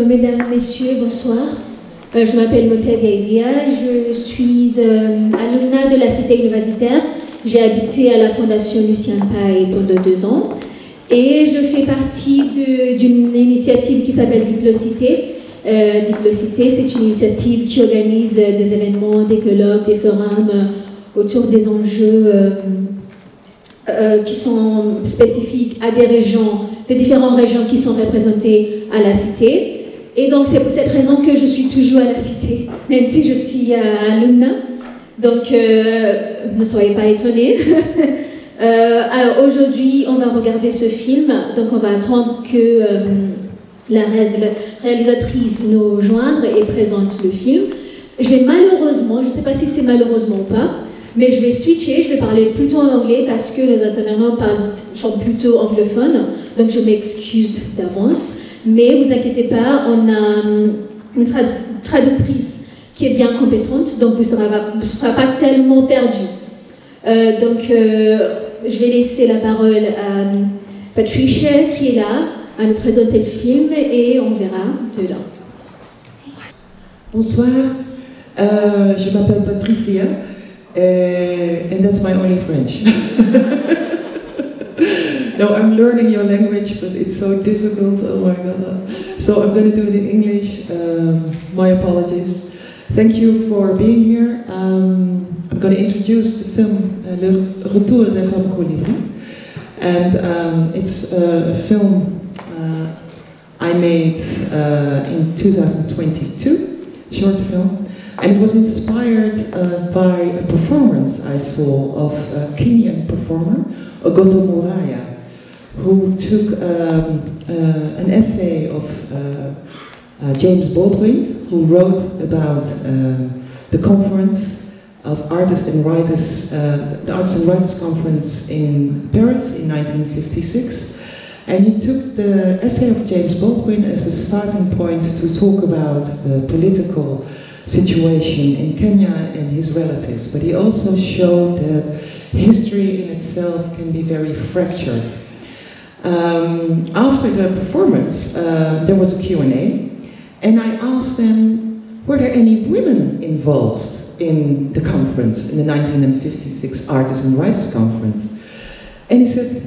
Mesdames, Messieurs, bonsoir. Je m'appelle Mutethya, je suis alumna de la cité universitaire. J'ai habité à la Fondation Lucien-Paille pendant 2 ans et je fais partie d'une initiative qui s'appelle Diplocité. Diplocité, c'est une initiative qui organise des événements, des colloques, des forums autour des enjeux qui sont spécifiques à des régions, des différentes régions qui sont représentées à la cité. Et donc c'est pour cette raison que je suis toujours à la cité, même si je suis alumna. Donc ne soyez pas étonnés. Alors aujourd'hui, on va regarder ce film. Donc on va attendre que la réalisatrice nous joindre et présente le film. Je vais malheureusement, je ne sais pas si c'est malheureusement ou pas, mais je vais switcher, je vais parler plutôt en anglais parce que les intervenants sont plutôt anglophones. Donc je m'excuse d'avance. Mais vous inquiétez pas, on a une traductrice qui est bien compétente, donc vous ne serez pas tellement perdu. Je vais laisser la parole à Patricia qui est là, à nous présenter le film et on verra de là. Bonsoir, je m'appelle Patricia and that's my only French. No, I'm learning your language, but it's so difficult, oh my god. So I'm going to do it in English, my apologies. Thank you for being here. I'm going to introduce the film Retour des femmes Colibri. And it's a film I made in 2022, short film. And it was inspired by a performance I saw of a Kenyan performer, Ogoto Muraya, who took an essay of James Baldwin, who wrote about the conference of Artists and Writers, the Artists and Writers Conference in Paris in 1956. And he took the essay of James Baldwin as a starting point to talk about the political situation in Kenya and his relatives. But he also showed that history in itself can be very fractured. After the performance, there was a Q&A, and I asked them, were there any women involved in the conference, in the 1956 Artists and Writers Conference? And he said,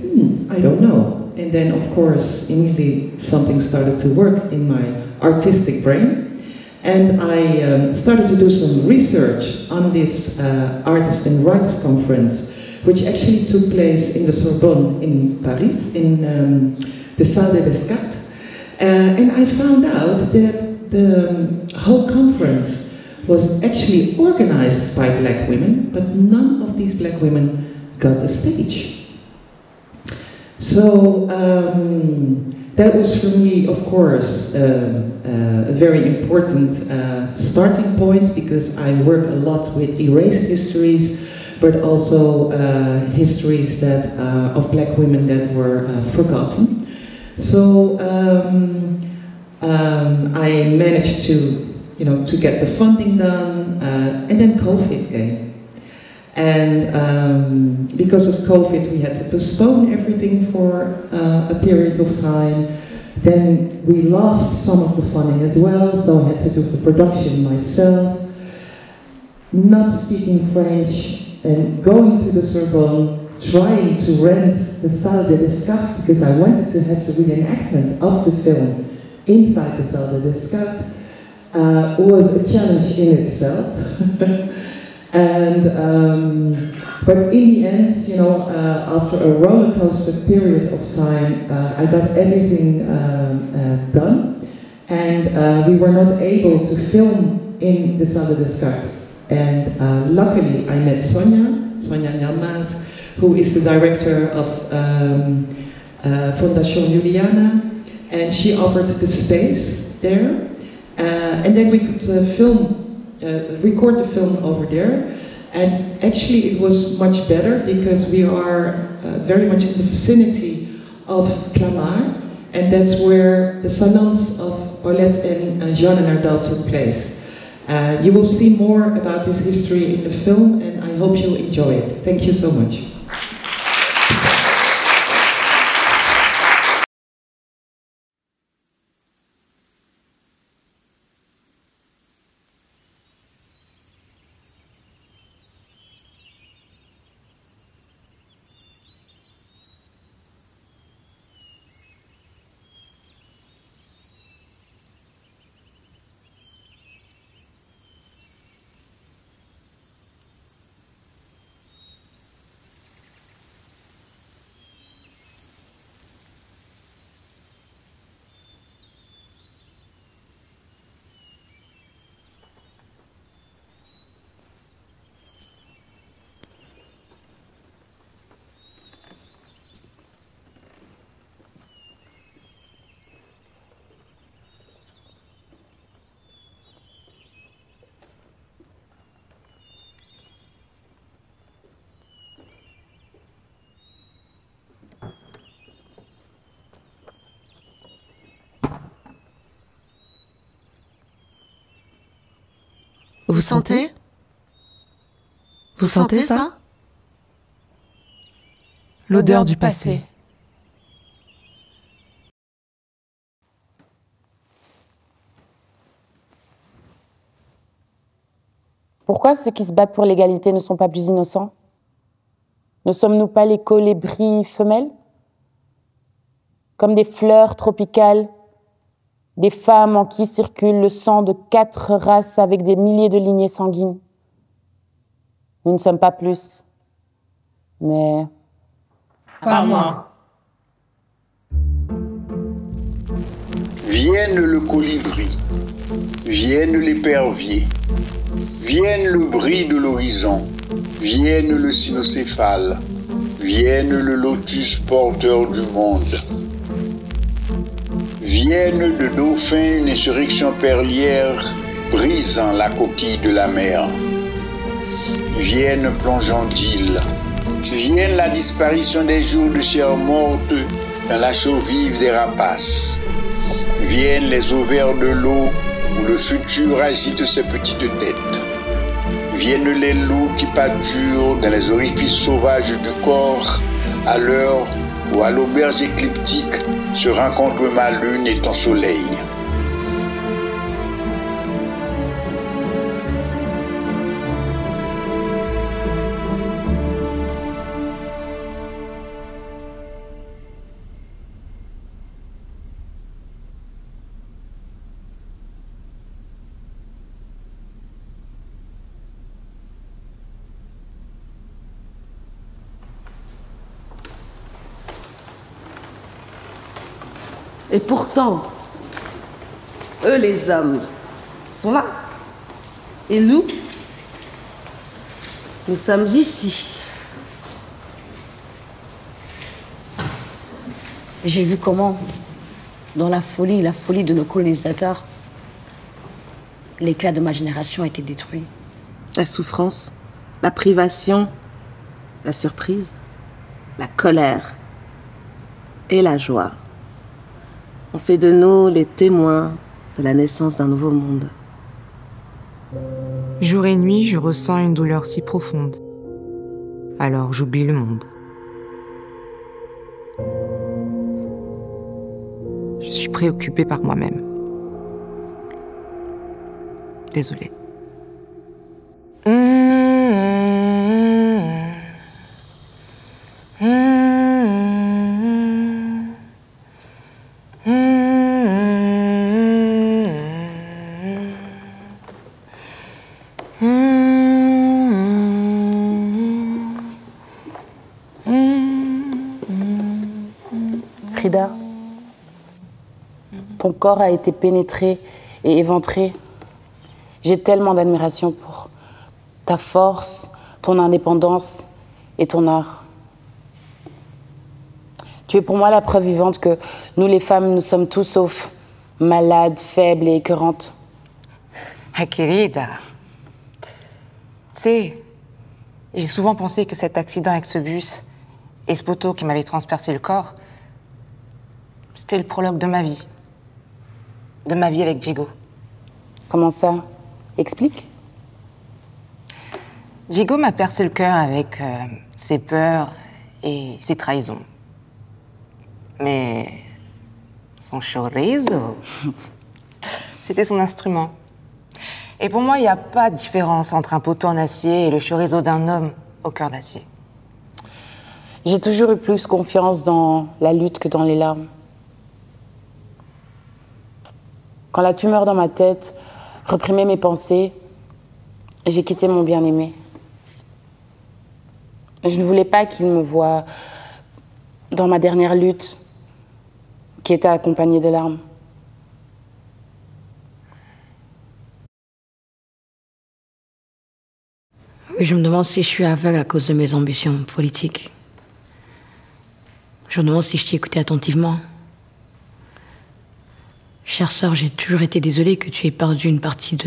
I don't know. And then, of course, immediately something started to work in my artistic brain, and I started to do some research on this Artists and Writers Conference, which actually took place in the Sorbonne in Paris, in the Salle des Descartes. And I found out that the whole conference was actually organized by black women, but none of these black women got a stage. So that was for me, of course, a very important starting point, because I work a lot with erased histories, but also histories that of black women that were forgotten. So I managed to get the funding done, and then COVID came. And because of COVID, we had to postpone everything for a period of time. Then we lost some of the funding as well, so I had to do the production myself. Not speaking French, and going to the Sorbonne, trying to rent the Salle des Descartes, because I wanted to have the reenactment of the film inside the Salle des Descartes, was a challenge in itself. And but in the end, after a roller coaster period of time, I got everything done, and we were not able to film in the Salle des Descartes. And luckily, I met Sonia Nyamat, who is the director of Fondation Juliana, and she offered the space there, and then we could record the film over there. And actually, it was much better because we are very much in the vicinity of Clamart, and that's where the salons of Paulette and Jeanne Nardal took place. You will see more about this history in the film, and I hope you enjoy it. Thank you so much. Vous sentez? Vous sentez ça? L'odeur du passé. Pourquoi ceux qui se battent pour l'égalité ne sont pas plus innocents? Ne sommes-nous pas les colibris femelles? Comme des fleurs tropicales, des femmes en qui circule le sang de 4 races avec des milliers de lignées sanguines. Nous ne sommes pas plus, mais... Pas moi. Vienne le colibri, vienne l'épervier, vienne le bris de l'horizon, vienne le cynocéphale, vienne le lotus porteur du monde. Vienne de dauphin une insurrection perlière brisant la coquille de la mer. Vienne plongeant d'îles, vienne la disparition des jours de chair morte dans la chaux vive des rapaces. Viennent les ovaires de l'eau où le futur agite ses petites têtes. Viennent les loups qui pâturent dans les orifices sauvages du corps à l'heure où à l'auberge écliptique se rencontrent ma lune et ton soleil. Et pourtant, eux les hommes sont là. Et nous sommes ici. J'ai vu comment, dans la folie de nos colonisateurs, l'éclat de ma génération a été détruit. La souffrance, la privation, la surprise, la colère et la joie ont fait de nous les témoins de la naissance d'un nouveau monde. Jour et nuit, je ressens une douleur si profonde. Alors j'oublie le monde. Je suis préoccupée par moi-même. Désolée. Frida, ton corps a été pénétré et éventré. J'ai tellement d'admiration pour ta force, ton indépendance et ton art. Tu es pour moi la preuve vivante que nous les femmes, nous sommes tous sauf malades, faibles et écœurantes. Ah, querida. Tu sais, j'ai souvent pensé que cet accident avec ce bus et ce poteau qui m'avait transpercé le corps, c'était le prologue de ma vie. De ma vie avec Diego. Comment ça? Explique. Diego m'a percé le cœur avec ses peurs et ses trahisons. Mais son chorizo, c'était son instrument. Et pour moi, il n'y a pas de différence entre un poteau en acier et le chorizo d'un homme au cœur d'acier. J'ai toujours eu plus confiance dans la lutte que dans les larmes. Quand la tumeur dans ma tête reprimait mes pensées, j'ai quitté mon bien-aimé. Je ne voulais pas qu'il me voie dans ma dernière lutte, qui était accompagnée de larmes. Oui, je me demande si je suis aveugle à cause de mes ambitions politiques. Je me demande si je t'ai écouté attentivement. Chère sœur, j'ai toujours été désolée que tu aies perdu une partie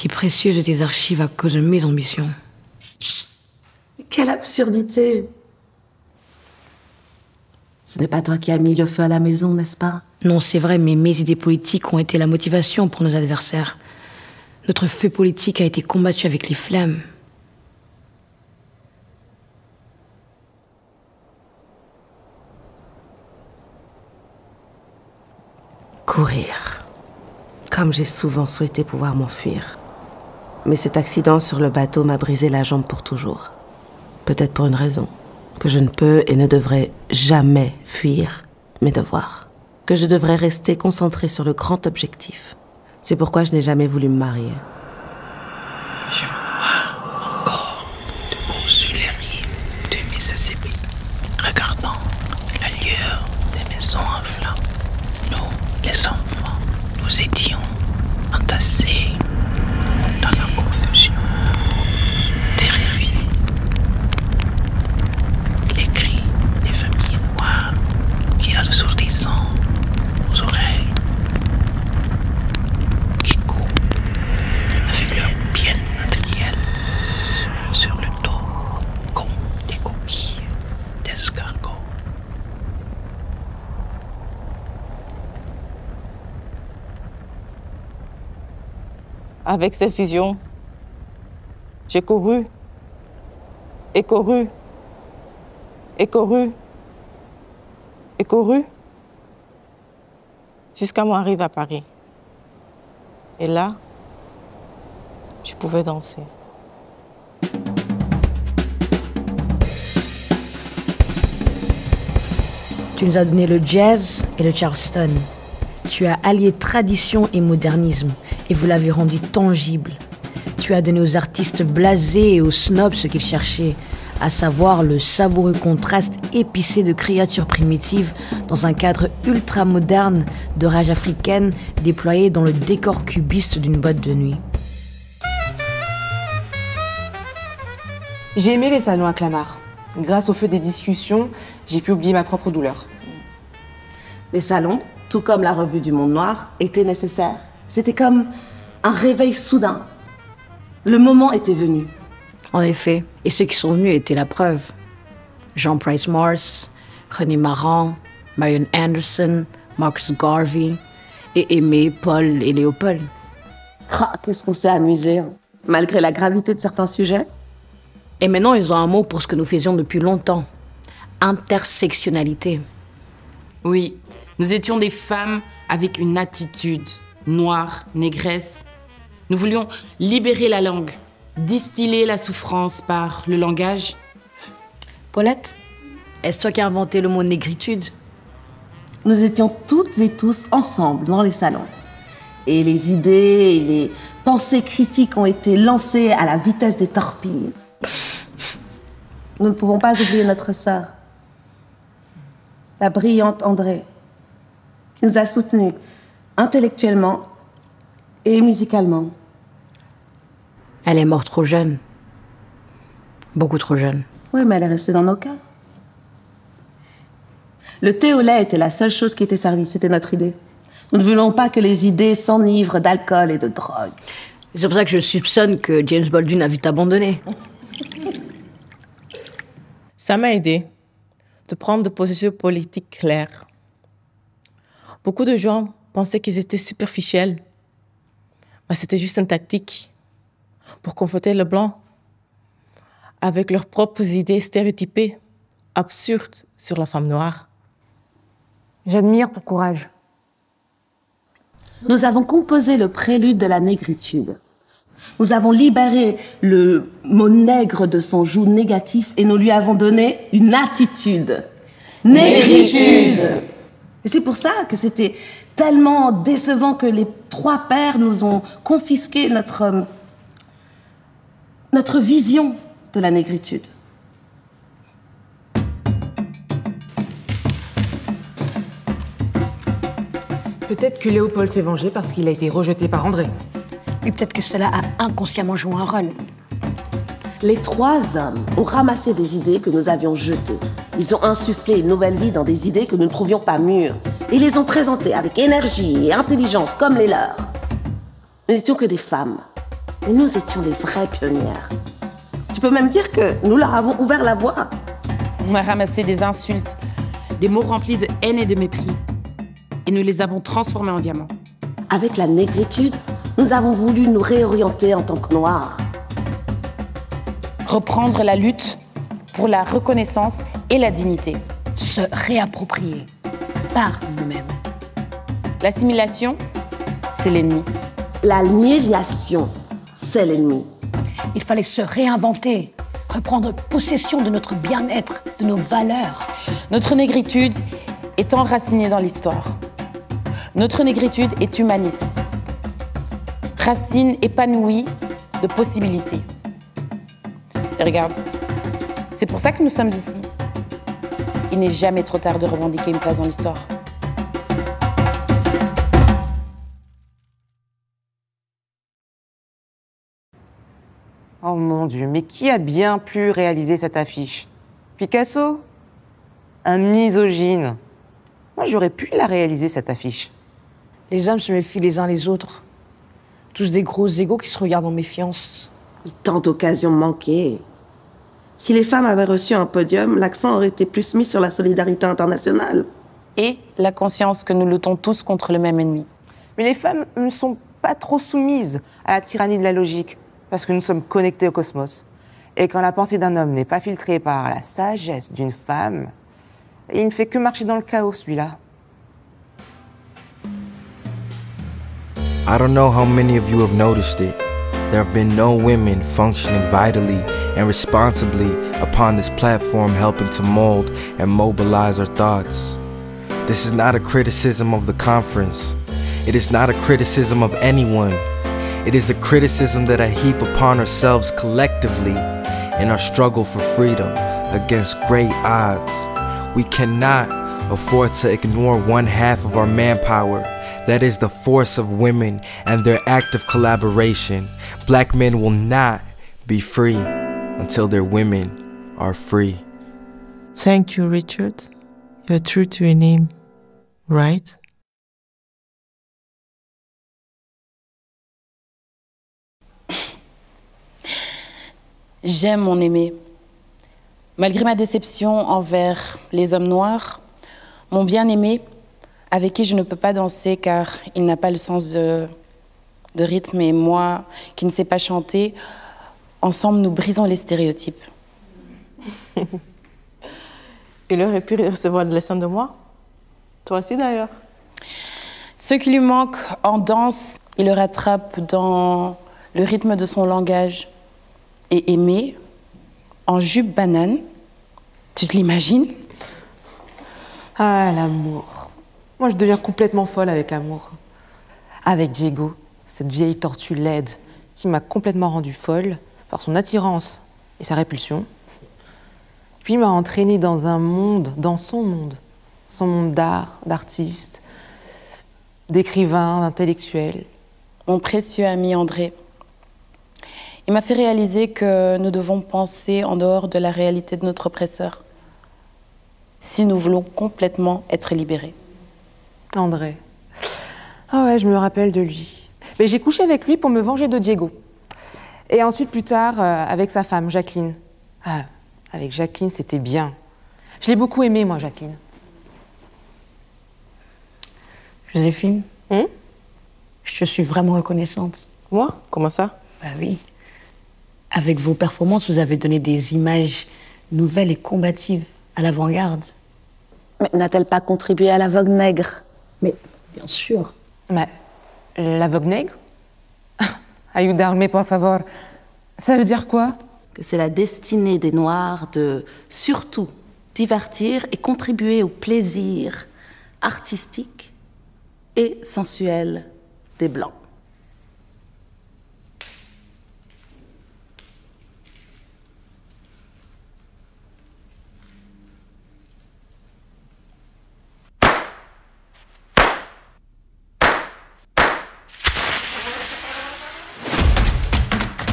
précieuse de tes archives à cause de mes ambitions. Quelle absurdité! Ce n'est pas toi qui as mis le feu à la maison, n'est-ce pas? Non, c'est vrai, mais mes idées politiques ont été la motivation pour nos adversaires. Notre feu politique a été combattu avec les flammes. Courir. Comme j'ai souvent souhaité pouvoir m'enfuir. Mais cet accident sur le bateau m'a brisé la jambe pour toujours. Peut-être pour une raison. Que je ne peux et ne devrais jamais fuir mes devoirs. Que je devrais rester concentrée sur le grand objectif. C'est pourquoi je n'ai jamais voulu me marier. Je vois encore debout sur les rives du Mississippi, regardant la lueur des maisons en flammes. Nous, les enfants, nous étions entassés dans la confusion, terrifiés. Les cris des familles noires qui assourdissant aux oreilles, qui courent avec leurs pieds matériels sur le dos comme des coquilles d'escargots. Avec ces fusions, j'ai couru, et couru, et couru, et couru, jusqu'à mon arrivée à Paris. Et là, je pouvais danser. Tu nous as donné le jazz et le charleston. Tu as allié tradition et modernisme, et vous l'avez rendu tangible. Tu as donné aux artistes blasés et aux snobs ce qu'ils cherchaient, à savoir le savoureux contraste épicé de créatures primitives dans un cadre ultra-moderne de rage africaine déployée dans le décor cubiste d'une boîte de nuit. J'ai aimé les salons à Clamart. Grâce au feu des discussions, j'ai pu oublier ma propre douleur. Les salons, tout comme la revue du Monde Noir, étaient nécessaires. C'était comme un réveil soudain. Le moment était venu. En effet, et ceux qui sont venus étaient la preuve. Jean Price Morse, René Maran, Marion Anderson, Marcus Garvey, et Aimé, Paul et Léopold. Ah, qu'est-ce qu'on s'est amusé, hein. Malgré la gravité de certains sujets. Et maintenant, ils ont un mot pour ce que nous faisions depuis longtemps. Intersectionnalité. Oui, nous étions des femmes avec une attitude noire, négresse. Nous voulions libérer la langue, distiller la souffrance par le langage. Paulette, est-ce toi qui as inventé le mot négritude? Nous étions toutes et tous ensemble dans les salons. Et les idées et les pensées critiques ont été lancées à la vitesse des torpilles. Nous ne pouvons pas oublier notre sœur, la brillante Andrée, qui nous a soutenus intellectuellement et musicalement. Elle est morte trop jeune. Beaucoup trop jeune. Oui, mais elle est restée dans nos cœurs. Le thé au lait était la seule chose qui était servie, c'était notre idée. Nous ne voulons pas que les idées s'enivrent d'alcool et de drogue. C'est pour ça que je soupçonne que James Baldwin a vite abandonné. Ça m'a aidé de prendre des positions politiques claires. Beaucoup de gens pensaient qu'ils étaient superficiels. Mais c'était juste une tactique pour confronter le blanc avec leurs propres idées stéréotypées, absurdes sur la femme noire. J'admire ton courage. Nous avons composé le prélude de la négritude. Nous avons libéré le mot nègre de son joug négatif et nous lui avons donné une attitude. Négritude. Et c'est pour ça que c'était tellement décevant que les trois pères nous ont confisqué notre vision de la négritude. Peut-être que Léopold s'est vengé parce qu'il a été rejeté par André. Et peut-être que cela a inconsciemment joué un rôle. Les trois hommes ont ramassé des idées que nous avions jetées. Ils ont insufflé une nouvelle vie dans des idées que nous ne trouvions pas mûres. Ils les ont présentées avec énergie et intelligence comme les leurs. Nous n'étions que des femmes. Mais nous étions les vraies pionnières. Tu peux même dire que nous leur avons ouvert la voie. On a ramassé des insultes, des mots remplis de haine et de mépris. Et nous les avons transformés en diamants. Avec la négritude, nous avons voulu nous réorienter en tant que Noirs. Reprendre la lutte pour la reconnaissance et la dignité. Se réapproprier par nous-mêmes. L'assimilation, c'est l'ennemi. L'annihilation, c'est l'ennemi. Il fallait se réinventer, reprendre possession de notre bien-être, de nos valeurs. Notre négritude est enracinée dans l'histoire. Notre négritude est humaniste. Racine épanouie de possibilités. Et regarde, c'est pour ça que nous sommes ici. Il n'est jamais trop tard de revendiquer une place dans l'histoire. Oh mon Dieu, mais qui a bien pu réaliser cette affiche? Picasso? Un misogyne. Moi, j'aurais pu la réaliser, cette affiche. Les hommes se méfient les uns les autres. Tous des gros égos qui se regardent en méfiance. Tant d'occasions manquées. Si les femmes avaient reçu un podium, l'accent aurait été plus mis sur la solidarité internationale. Et la conscience que nous luttons tous contre le même ennemi. Mais les femmes ne sont pas trop soumises à la tyrannie de la logique, parce que nous sommes connectés au cosmos. Et quand la pensée d'un homme n'est pas filtrée par la sagesse d'une femme, il ne fait que marcher dans le chaos, celui-là. I don't know how many of you have noticed it. There have been no women functioning vitally and responsibly upon this platform, helping to mold and mobilize our thoughts. This is not a criticism of the conference. It is not a criticism of anyone. It is the criticism that I heap upon ourselves collectively in our struggle for freedom against great odds. We cannot afford to ignore one half of our manpower. That is the force of women and their active collaboration. Black men will not be free until their women are free. Thank you, Richard. You're true to your name, right? J'aime mon aimé. Malgré ma déception envers les hommes noirs, mon bien-aimé, avec qui je ne peux pas danser car il n'a pas le sens de rythme, et moi qui ne sais pas chanter, ensemble nous brisons les stéréotypes. Il aurait pu recevoir des leçons de moi. Toi aussi d'ailleurs. Ce qui lui manque en danse, il le rattrape dans le rythme de son langage. Et aimer en jupe banane, tu te l'imagines? Ah, l'amour. Moi, je deviens complètement folle avec l'amour. Avec Diego, cette vieille tortue laide qui m'a complètement rendue folle par son attirance et sa répulsion. Puis il m'a entraînée dans un monde, dans son monde d'art, d'artistes, d'écrivains, d'intellectuels. Mon précieux ami André, il m'a fait réaliser que nous devons penser en dehors de la réalité de notre oppresseur, si nous voulons complètement être libérés. André. Ah ouais, je me rappelle de lui. Mais j'ai couché avec lui pour me venger de Diego. Et ensuite, plus tard, avec sa femme, Jacqueline. Ah, avec Jacqueline, c'était bien. Je l'ai beaucoup aimée, moi, Jacqueline. Joséphine, je suis vraiment reconnaissante. Moi? Comment ça? Bah oui. Avec vos performances, vous avez donné des images nouvelles et combatives à l'avant-garde. Mais n'a-t-elle pas contribué à la vogue nègre? Mais bien sûr. Mais la vogue nègre? Ayudarme, por favor. Ça veut dire quoi? Que c'est la destinée des Noirs de, surtout, divertir et contribuer au plaisir artistique et sensuel des Blancs.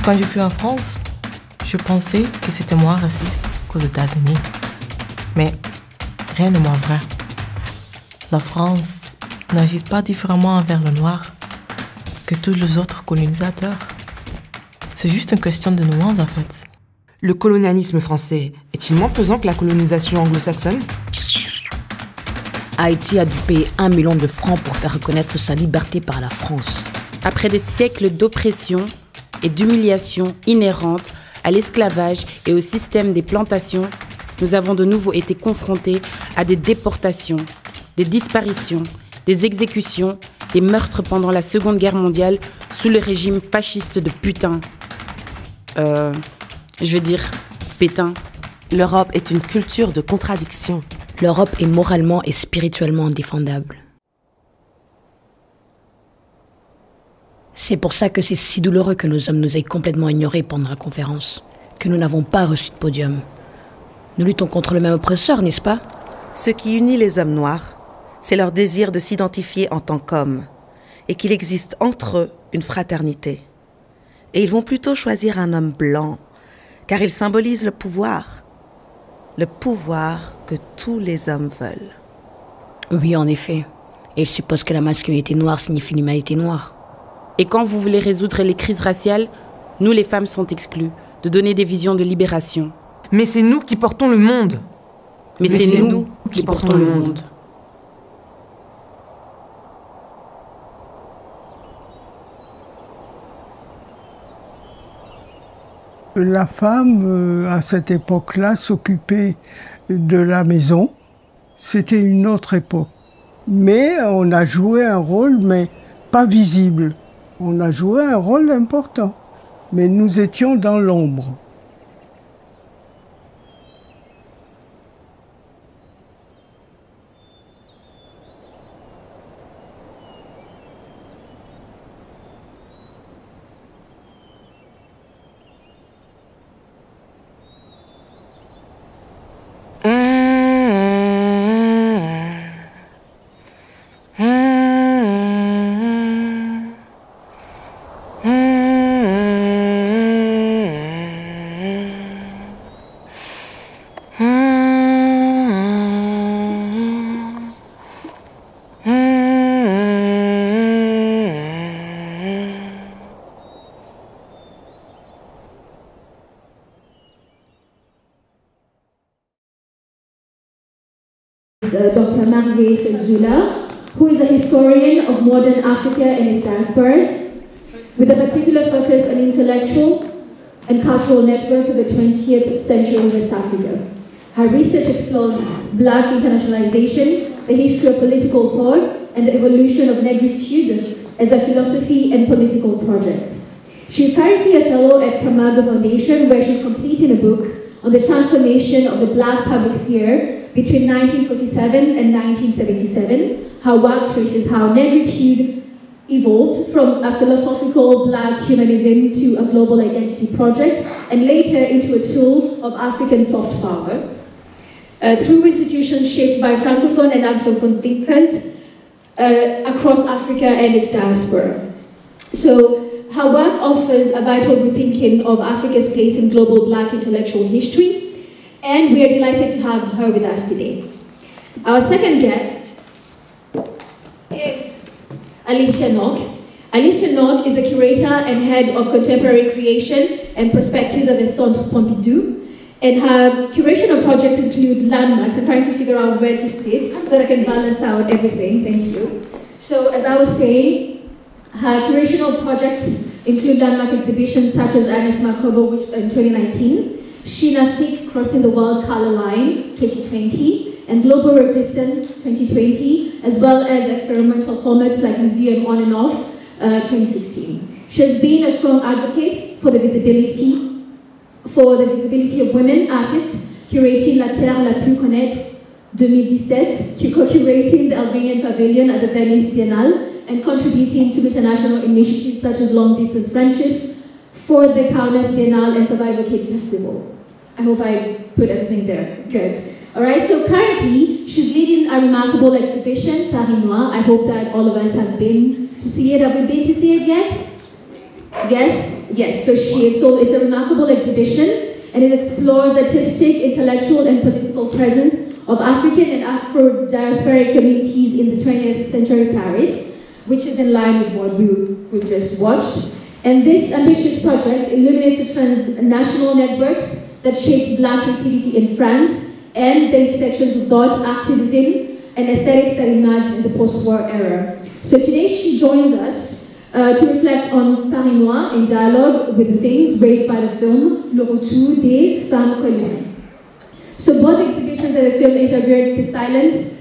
Quand je fus en France, je pensais que c'était moins raciste qu'aux États-Unis. Mais rien n'est moins vrai. La France n'agit pas différemment envers le noir que tous les autres colonisateurs. C'est juste une question de nuance, en fait. Le colonialisme français est-il moins pesant que la colonisation anglo-saxonne? Haïti a dû payer 1 million de francs pour faire reconnaître sa liberté par la France. Après des siècles d'oppression et d'humiliation inhérentes à l'esclavage et au système des plantations, nous avons de nouveau été confrontés à des déportations, des disparitions, des exécutions, des meurtres pendant la Seconde Guerre mondiale sous le régime fasciste de Putin. Je veux dire, Pétain. L'Europe est une culture de contradiction. L'Europe est moralement et spirituellement indéfendable. C'est pour ça que c'est si douloureux que nos hommes nous aient complètement ignorés pendant la conférence, que nous n'avons pas reçu de podium. Nous luttons contre le même oppresseur, n'est-ce pas? Ce qui unit les hommes noirs, c'est leur désir de s'identifier en tant qu'hommes, et qu'il existe entre eux une fraternité. Et ils vont plutôt choisir un homme blanc, car il symbolise le pouvoir que tous les hommes veulent. Oui, en effet. Et il suppose que la masculinité noire signifie l'humanité noire. Et quand vous voulez résoudre les crises raciales, nous les femmes sont exclues de donner des visions de libération. Mais c'est nous qui portons le monde. Mais c'est nous qui portons le monde. La femme, à cette époque-là, s'occupait de la maison. C'était une autre époque. Mais on a joué un rôle, mais pas visible. On a joué un rôle important. Mais nous étions dans l'ombre. Dr. Merve Fejzula, who is a historian of modern Africa and its diasporas, with a particular focus on intellectual and cultural networks of the 20th century in West Africa. Her research explores Black internationalization, the history of political thought, and the evolution of negritude as a philosophy and political project. She is currently a fellow at Kamago Foundation, where she's completing a book on the transformation of the Black public sphere between 1947 and 1977, her work traces how negritude evolved from a philosophical Black humanism to a global identity project, and later into a tool of African soft power, through institutions shaped by Francophone and Anglophone thinkers across Africa and its diaspora. So her work offers a vital rethinking of Africa's place in global Black intellectual history, and we are delighted to have her with us today. Our second guest is Alicia Knock. Alicia Knock is the curator and head of contemporary creation and perspectives at the Centre Pompidou, and her curation of projects include landmarks. I'm trying to figure out where to sit so that I can balance out everything. Thank you. So as I was saying, her curational projects include landmark exhibitions such as Ernest Makobo, which in 2019, Sheena Thick Crossing the World Color Line 2020, and Global Resistance 2020, as well as experimental formats like Museum On and Off 2016. She has been a strong advocate for the visibility of women artists, curating La Terre la plus connaître 2017, co-curating the Albanian Pavilion at the Venice Biennale, and contributing to international initiatives such as Long Distance Friendships for the Kaunas Biennale and Survivor Kid Festival. I hope I put everything there. Good. All right, so currently, she's leading a remarkable exhibition, Paris Noir. I hope that all of us have been to see it. Have we been to see it yet? Yes? Yes, so it's a remarkable exhibition, and it explores artistic, intellectual, and political presence of African and Afro-diasporic communities in the 20th century Paris, which is in line with what we just watched. And this ambitious project illuminates the transnational networks that shaped Black creativity in France and the intersections of thought, activism, and aesthetics that emerged in the post-war era. So today she joins us to reflect on Paris Noir in dialogue with the themes raised by the film Le Retour des femmes Colibri. So both exhibitions and the film integrate the silences,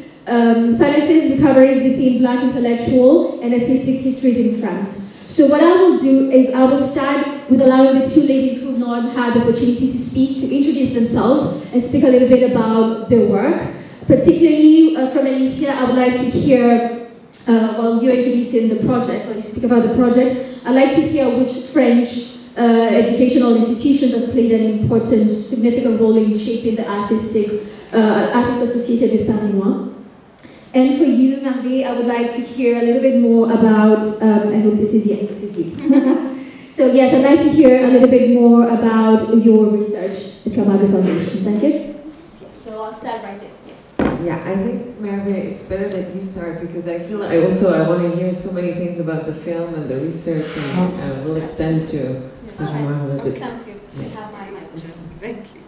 recoveries within Black intellectual and artistic histories in France. So what I will do is I will start with allowing the two ladies who have not had the opportunity to speak to introduce themselves and speak a little bit about their work. Particularly from Alicia, I would like to hear, while you're introducing the project, or you speak about the project, I'd like to hear which French educational institutions have played an important, significant role in shaping the artists associated with Paris Noir. And for you, Merve, I would like to hear a little bit more about, I hope this is you. So yes, I'd like to hear a little bit more about your research at Camargue Foundation. Thank you. So I'll start right there, yes. Yeah, I think, Merve, it's better that you start because I feel like I want to hear so many things about the film and the research and we'll extend to a little bit. Sounds good. I have my lectures. Thank you.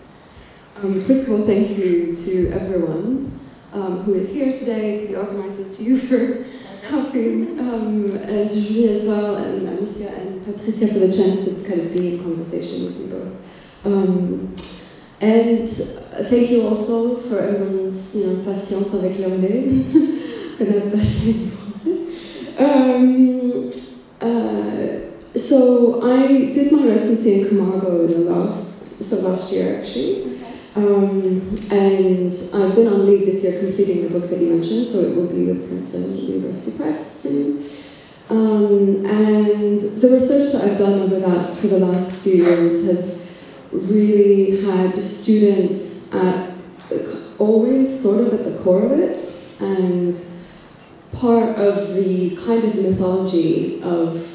First of all, thank you to everyone who is here today, to the organizers, to you for helping, and to Julie as well, and Alicia and Patricia for the chance to kind of be in conversation with you both. And thank you also for everyone's patience avec l'anglais. So I did my residency in Camargo last year actually. And I've been on leave this year completing the book that you mentioned, so it will be with Princeton University Press soon. And the research that I've done over that for the last few years has really had students always sort of at the core of it, and part of the kind of mythology of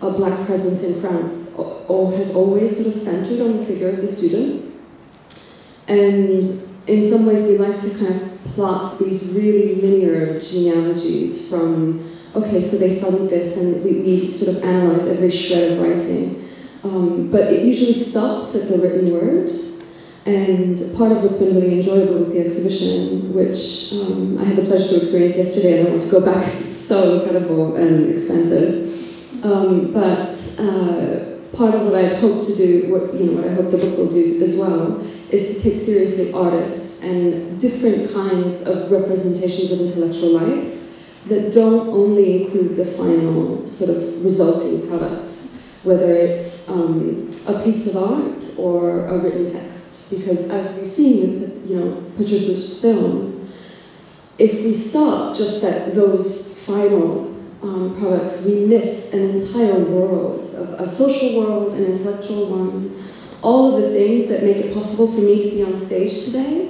a Black presence in France has always sort of centered on the figure of the student. And in some ways we like to kind of plot these really linear genealogies from, okay, so they studied this, and we sort of analyze every shred of writing. But it usually stops at the written word. And part of what's been really enjoyable with the exhibition, which I had the pleasure to experience yesterday, and I want to go back because it's so incredible and expensive. But part of what I hope to do, what I hope the book will do as well, is to take seriously artists and different kinds of representations of intellectual life that don't only include the final sort of resulting products, whether it's a piece of art or a written text. Because as we've seen with Patricia's film, if we stop just at those final products, we miss an entire world, a social world, an intellectual one, all of the things that make it possible for me to be on stage today.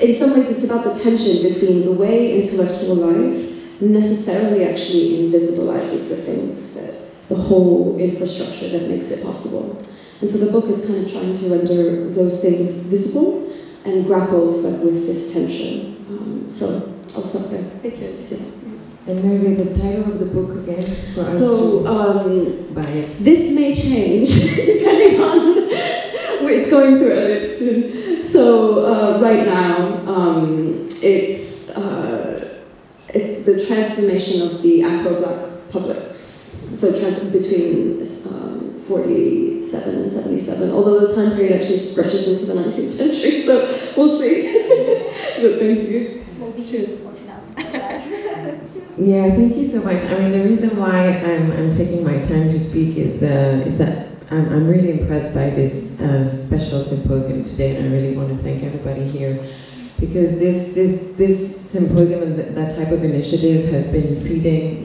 In some ways it's about the tension between the way intellectual life necessarily actually invisibilizes the things, that the whole infrastructure that makes it possible. And so the book is kind of trying to render those things visible and grapples with this tension. So I'll stop there. Thank you, Alicia. And maybe the title of the book again for us to buy it. This may change depending on it's going through edits soon. So right now it's the transformation of the Afro-Black publics. So between 47 and 77, although the time period actually stretches into the 19th century, so we'll see. But thank you. Cheers. Yeah, thank you so much. I mean, the reason why I'm taking my time to speak is that I'm really impressed by this special symposium today, and I really want to thank everybody here, because this symposium and that type of initiative has been feeding,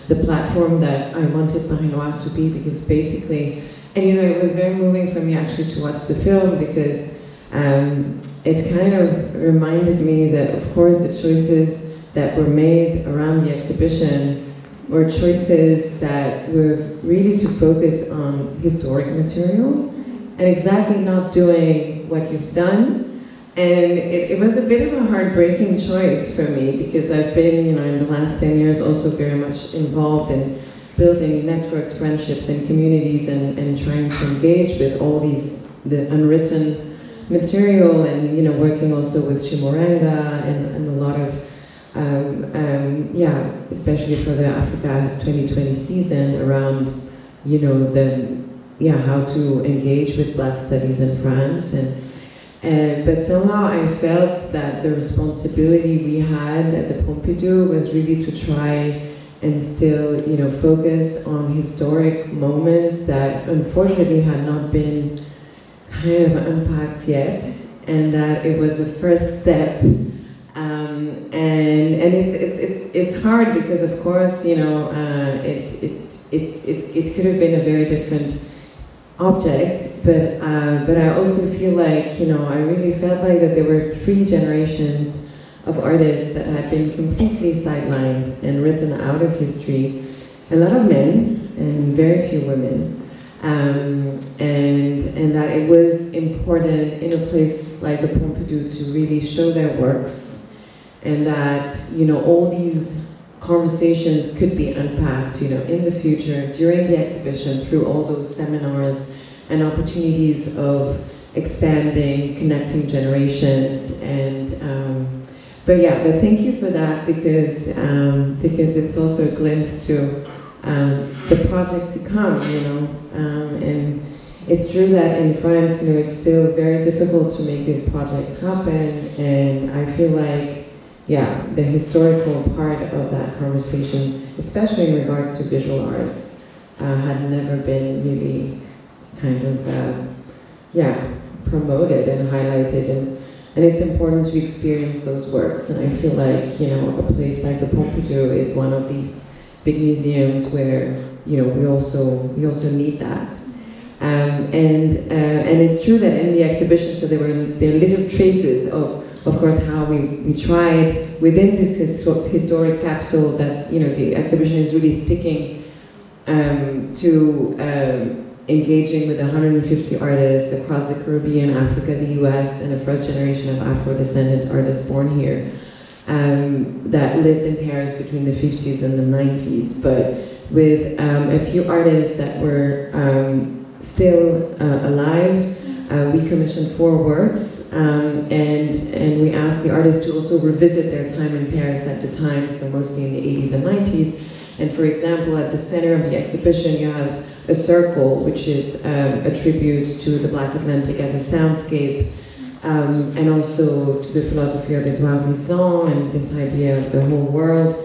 the platform that I wanted Paris Noir to be, because basically, and it was very moving for me actually to watch the film, because it kind of reminded me that, of course, the choices that were made around the exhibition were choices that were really to focus on historic material and exactly not doing what you've done. And it was a bit of a heartbreaking choice for me, because I've been, in the last 10 years also very much involved in building networks, friendships, and communities, and trying to engage with all the unwritten material, and working also with Chimoranga and a lot of yeah, especially for the Africa 2020 season around, you know, how to engage with Black studies in France. But somehow I felt that the responsibility we had at the Pompidou was really to try and still, you know, focus on historic moments that unfortunately had not been kind of unpacked yet, and that it was a first step. And it's hard because, of course, you know, it could have been a very different object, but I also feel like, you know, I really felt like that there were 3 generations of artists that had been completely sidelined and written out of history. A lot of men and very few women, and that it was important in a place like the Pompidou to really show their works, and that, you know, all these conversations could be unpacked, you know, in the future during the exhibition through all those seminars and opportunities of expanding, connecting generations, and but thank you for that, because it's also a glimpse to the project to come, you know, and it's true that in France, you know, it's still very difficult to make these projects happen, and I feel like, yeah, the historical part of that conversation, especially in regards to visual arts, had never been really kind of, promoted and highlighted, and it's important to experience those works. And I feel like, you know, a place like the Pompidou is one of these big museums where, you know, we also need that. And it's true that in the exhibition, so there are little traces of course, how we tried within this historic capsule that, you know, the exhibition is really sticking to engaging with 150 artists across the Caribbean, Africa, the U.S., and a first generation of Afro-descendant artists born here that lived in Paris between the 50s and the 90s, but with a few artists that were still alive. We commissioned 4 works, and we asked the artists to also revisit their time in Paris at the time, so mostly in the 80s and 90s. And for example, at the center of the exhibition, you have a circle, which is a tribute to the Black Atlantic as a soundscape, and also to the philosophy of Edouard Glissant and this idea of the whole world,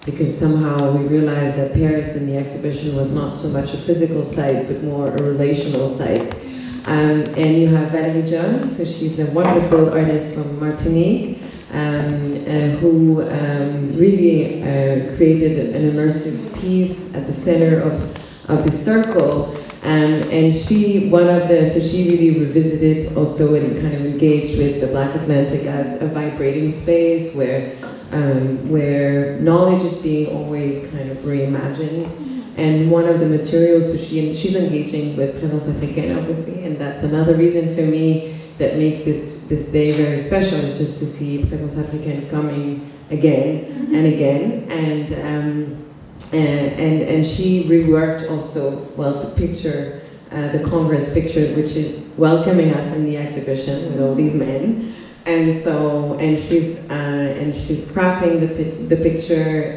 because somehow we realized that Paris in the exhibition was not so much a physical site, but more a relational site. And you have Valérie John, so she's a wonderful artist from Martinique, who really created an immersive piece at the center of the circle. And she really revisited also and kind of engaged with the Black Atlantic as a vibrating space where knowledge is being always kind of reimagined. And one of the materials, so she's engaging with Présence Africaine, obviously, and that's another reason for me that makes this day very special, is just to see Présence Africaine coming again and again, and she reworked also, well, the picture, the Congress picture, which is welcoming us in the exhibition with all these men, and she's crafting the picture,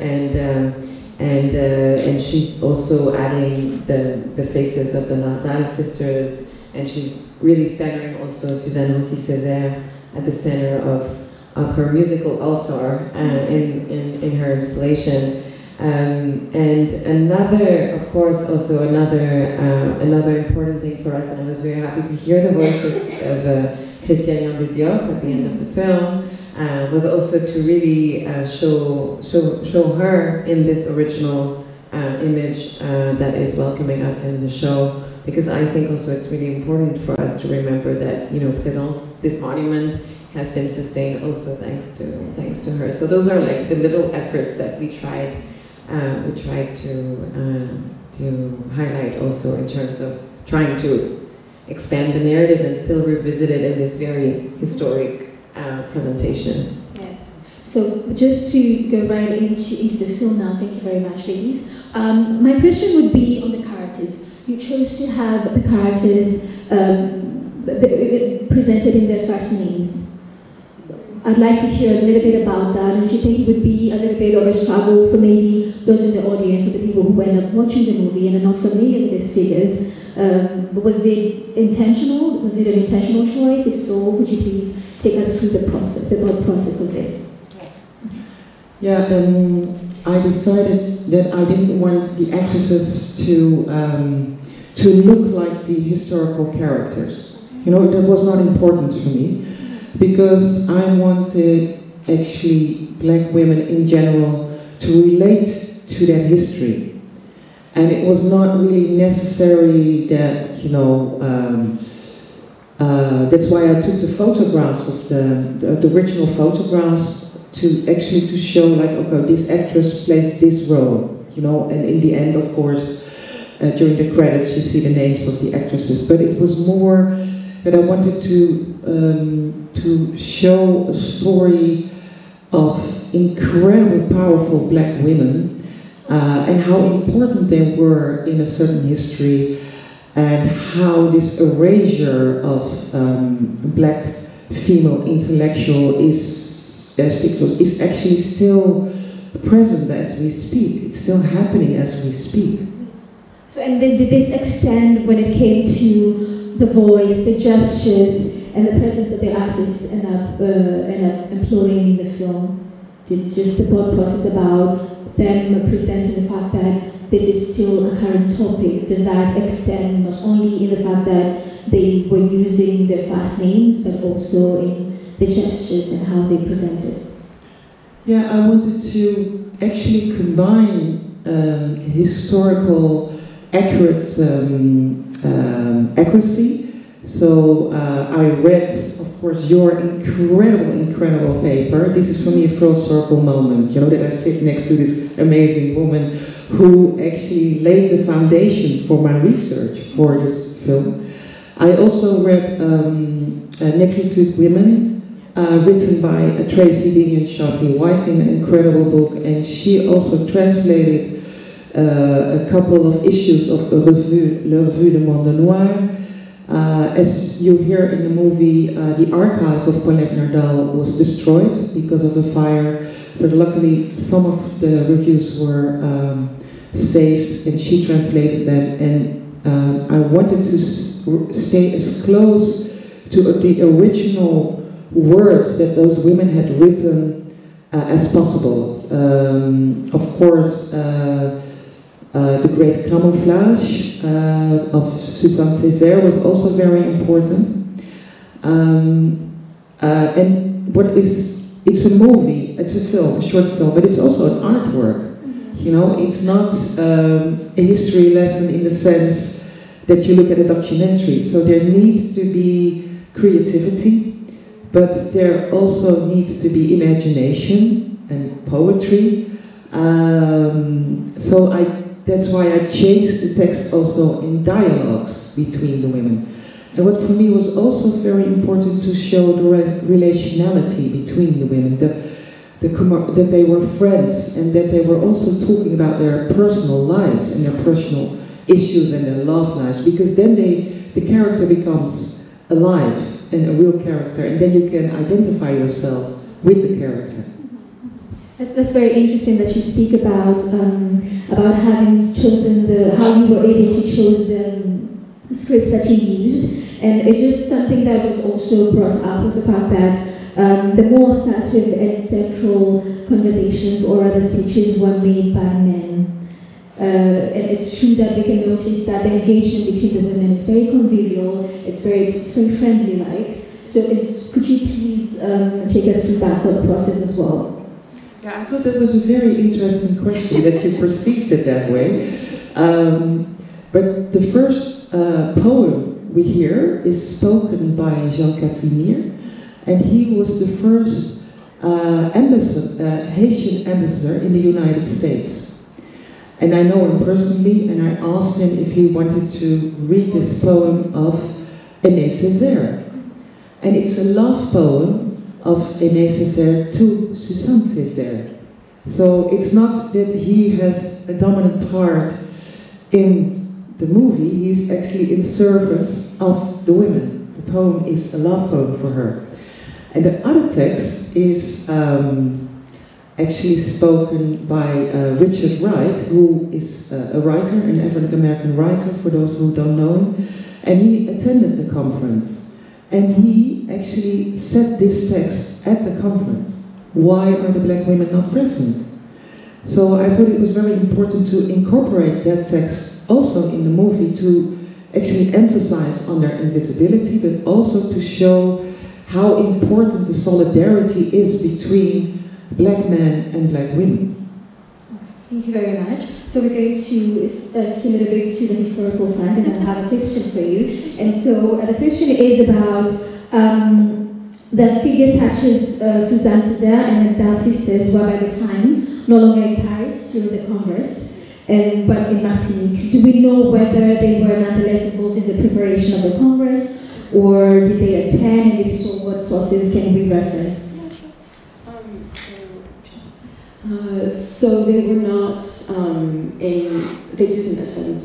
and she's also adding the faces of the Nardal sisters, and she's really centering also Suzanne Rossi-Césaire at the center of her musical altar in her installation. And another, of course, also another important thing for us, and I was very happy to hear the voices of Christiane de Diop at the end of the film, was also to really show her in this original image that is welcoming us in the show, because I think also it's really important for us to remember that, you know, Présence, this monument, has been sustained also thanks to her. So those are like the little efforts that we tried to highlight also in terms of trying to expand the narrative and still revisit it in this very historic presentation. Yes. So just to go right into the film now, thank you very much, ladies. My question would be on the characters. You chose to have the characters presented in their first names. I'd like to hear a little bit about that, and do you think it would be a little bit of a struggle for maybe those in the audience or the people who end up watching the movie and are not familiar with these figures? Was it intentional? Was it an intentional choice? If so, would you please take us through the process, the thought process of this? Yeah, I decided that I didn't want the actresses to look like the historical characters. You know, that was not important for me, because I wanted actually black women in general to relate to that history. And it was not really necessary that, you know, that's why I took the photographs of the original photographs to show like, okay, this actress plays this role, you know, and in the end, of course, during the credits you see the names of the actresses. But it was more that I wanted to show a story of incredible, powerful black women, and how important they were in a certain history, and how this erasure of black female intellectual is actually still present as we speak. It's still happening as we speak. So, and did this extend when it came to the voice, the gestures, and the presence that the artists end up employing in the film? Did just the thought process about them presenting the fact that this is still a current topic, does that extend not only in the fact that they were using their first names, but also in the gestures and how they presented? Yeah, I wanted to actually combine historical accuracy. So I read, of course, your incredible paper. This is for me a full circle moment, you know, that I sit next to this amazing woman who actually laid the foundation for my research for this film. I also read Negritude Women, written by Tracy Dinion Sharpley Whiting, an incredible book, and she also translated a couple of issues of the Revue de Monde Noir. As you hear in the movie, the archive of Paulette Nardal was destroyed because of a fire, but luckily some of the reviews were saved, and she translated them, and I wanted to stay as close to the original words that those women had written as possible. Of course, the great camouflage of Suzanne Césaire was also very important. And it's a movie, it's a film, a short film, but it's also an artwork. You know, it's not a history lesson in the sense that you look at a documentary. So there needs to be creativity, but there also needs to be imagination and poetry. That's why I changed the text also in dialogues between the women. And what for me was also very important to show the relationality between the women, that they were friends, and that they were also talking about their personal lives and their personal issues and their love lives, because then the character becomes alive and a real character, and then you can identify yourself with the character. That's very interesting that you speak about having chosen how you were able to choose the scripts that you used, and it's just something that was also brought up was the fact that the more assertive and central conversations or other speeches were made by men. And it's true that we can notice that the engagement between the women is very convivial, it's very friendly-like. So could you please take us through that thought process as well? Yeah, I thought that was a very interesting question that you perceived it that way. But the first poem we hear is spoken by Jean Casimir, and he was the first Haitian ambassador in the United States. And I know him personally, and I asked him if he wanted to read this poem of Aimé Césaire. And it's a love poem of Aimé Césaire to Suzanne Césaire. So it's not that he has a dominant part in the movie, he's actually in service of the women. The poem is a love poem for her. And the other text is actually spoken by Richard Wright, who is a writer, an African-American writer, for those who don't know him. And he attended the conference. And he actually said this text at the conference. Why are the black women not present? So I thought it was very important to incorporate that text also in the movie to actually emphasize on their invisibility, but also to show how important the solidarity is between black men and black women. Thank you very much. So we're going to skim a little bit to the historical side, and I have a question for you. And so the question is about the figures such as Suzanne Césaire and their sisters who were by the time no longer in Paris during the Congress, but in Martinique. Do we know whether they were nonetheless involved in the preparation of the Congress, or did they attend, and if so, what sources can we reference? So they were not they didn't attend,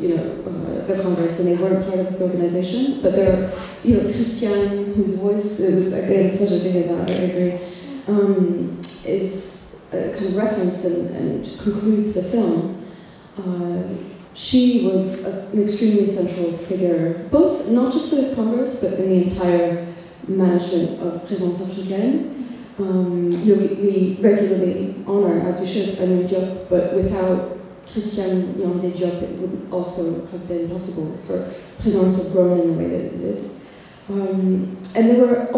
the Congress, and they weren't part of its organization. But there, Christiane, whose voice, it was again a pleasure to hear that. I agree. Is a kind of reference and concludes the film. She was an extremely central figure, both not just for this Congress, but in the entire management of Présence Africaine. We regularly honor, as we should, Annie Diop, but without Christiane Diop, it wouldn't also have been possible for Présence to have grown in the way that it did. And there were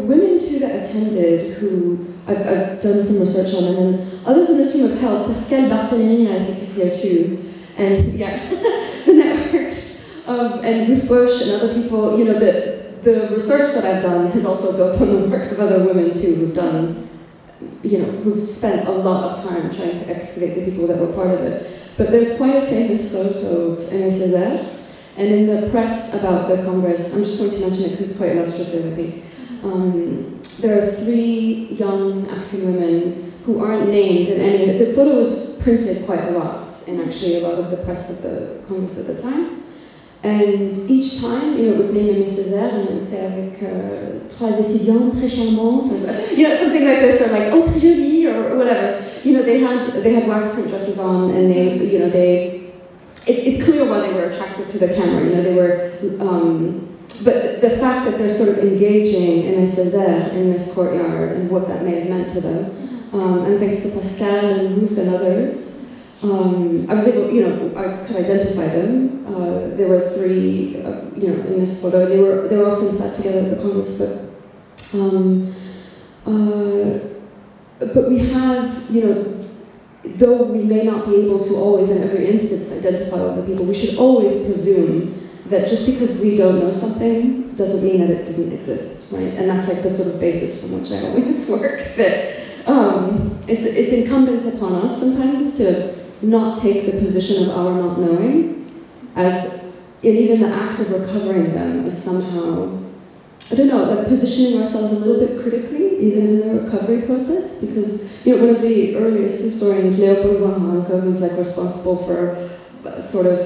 women too that attended who I've done some research on, and then others in this room have helped. Pascal Barthélémy, I think, is here too. And yeah, the networks and with Bush and other people, the research that I've done has also built on the work of other women too, who've done, who've spent a lot of time trying to excavate the people that were part of it. But there's quite a famous photo of Aimé Césaire, and in the press about the Congress, I'm just going to mention it because it's quite illustrative, I think. There are 3 young African women who aren't named in any of the photo was printed quite a lot in actually a lot of the press of the Congress at the time. And each time, it would name Aimé Césaire, and it would say avec 3 étudiantes très charmantes, something like this, or like, oh, très jolie, or whatever. They had wax print dresses on, and it's clear why they were attractive to the camera. They were, but the fact that they're sort of engaging Aimé Césaire in this courtyard and what that may have meant to them, and thanks to Pascal and Ruth and others, I was able, I could identify them. There were 3, in this photo. They were often sat together at the Congress, but we have, though we may not be able to always in every instance identify all the people, we should always presume that just because we don't know something doesn't mean that it didn't exist, right? And that's like the sort of basis from which I always work, that it's incumbent upon us sometimes to not take the position of our not knowing, as in even the act of recovering them is somehow, I don't know, like positioning ourselves a little bit critically, even in the recovery process, because, one of the earliest historians, Leopold von Ranke, who's like responsible for sort of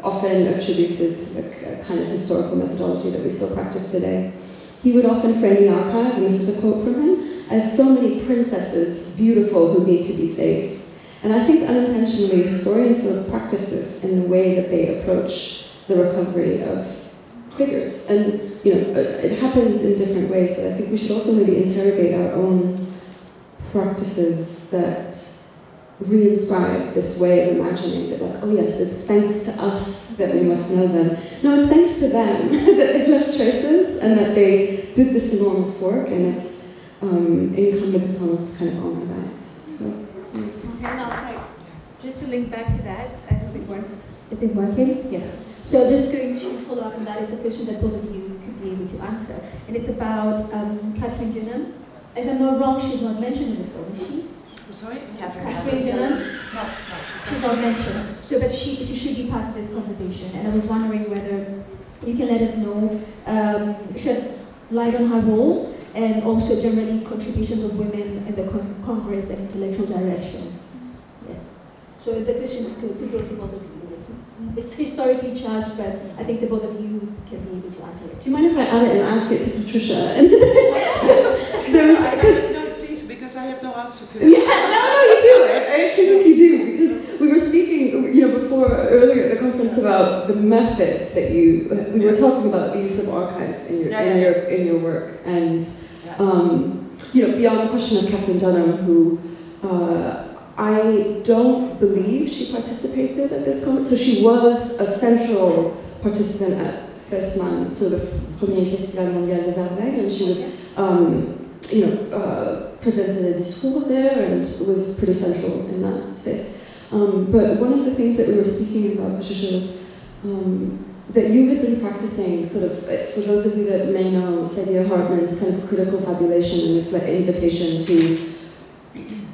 often attributed to the kind of historical methodology that we still practice today, he would often frame the archive, and this is a quote from him, as so many princesses, beautiful, who need to be saved. And I think unintentionally historians sort of practice this in the way that they approach the recovery of figures. And it happens in different ways, but I think we should also maybe interrogate our own practices that reinscribe this way of imagining that, like, oh yes, it's thanks to us that we must know them. No, it's thanks to them that they left traces and that they did this enormous work, and it's incumbent upon us to kind of honor that. So. Okay, no, thanks. Just to link back to that, I hope it works. Is it working? Yes. So just going to follow up on that, it's a question that both of you could be able to answer. And it's about Catherine Dunham. If I'm not wrong, she's not mentioned in the film, is she? I'm sorry? Catherine Dunham? No, she's not mentioned. So, but she should be part of this conversation. And I was wondering whether you can let us know, shed light on her role, and also generally contributions of women in the Congress and intellectual direction. Yes. So the question could go to both of you. It's historically charged, but I think the both of you can be able to answer it. Do you mind if I add it and ask it to Patricia? And so there was, no, please, because I have no answer to that. Yeah, no, you do. I actually think you do, because we were speaking, before earlier at the conference about the method that we were talking about the use of archive in your work, and beyond the question of Kathleen Dunham, who I don't believe she participated at this conference, so she was a central participant at FESMAN, so the Premier Festival Mondial des Arts Vagues, and she was, presented a discours there and was pretty central in that space. But one of the things that we were speaking about, Patricia, was that you had been practicing, sort of, for those of you that may know Saidiya Hartman's kind of critical fabulation and this invitation to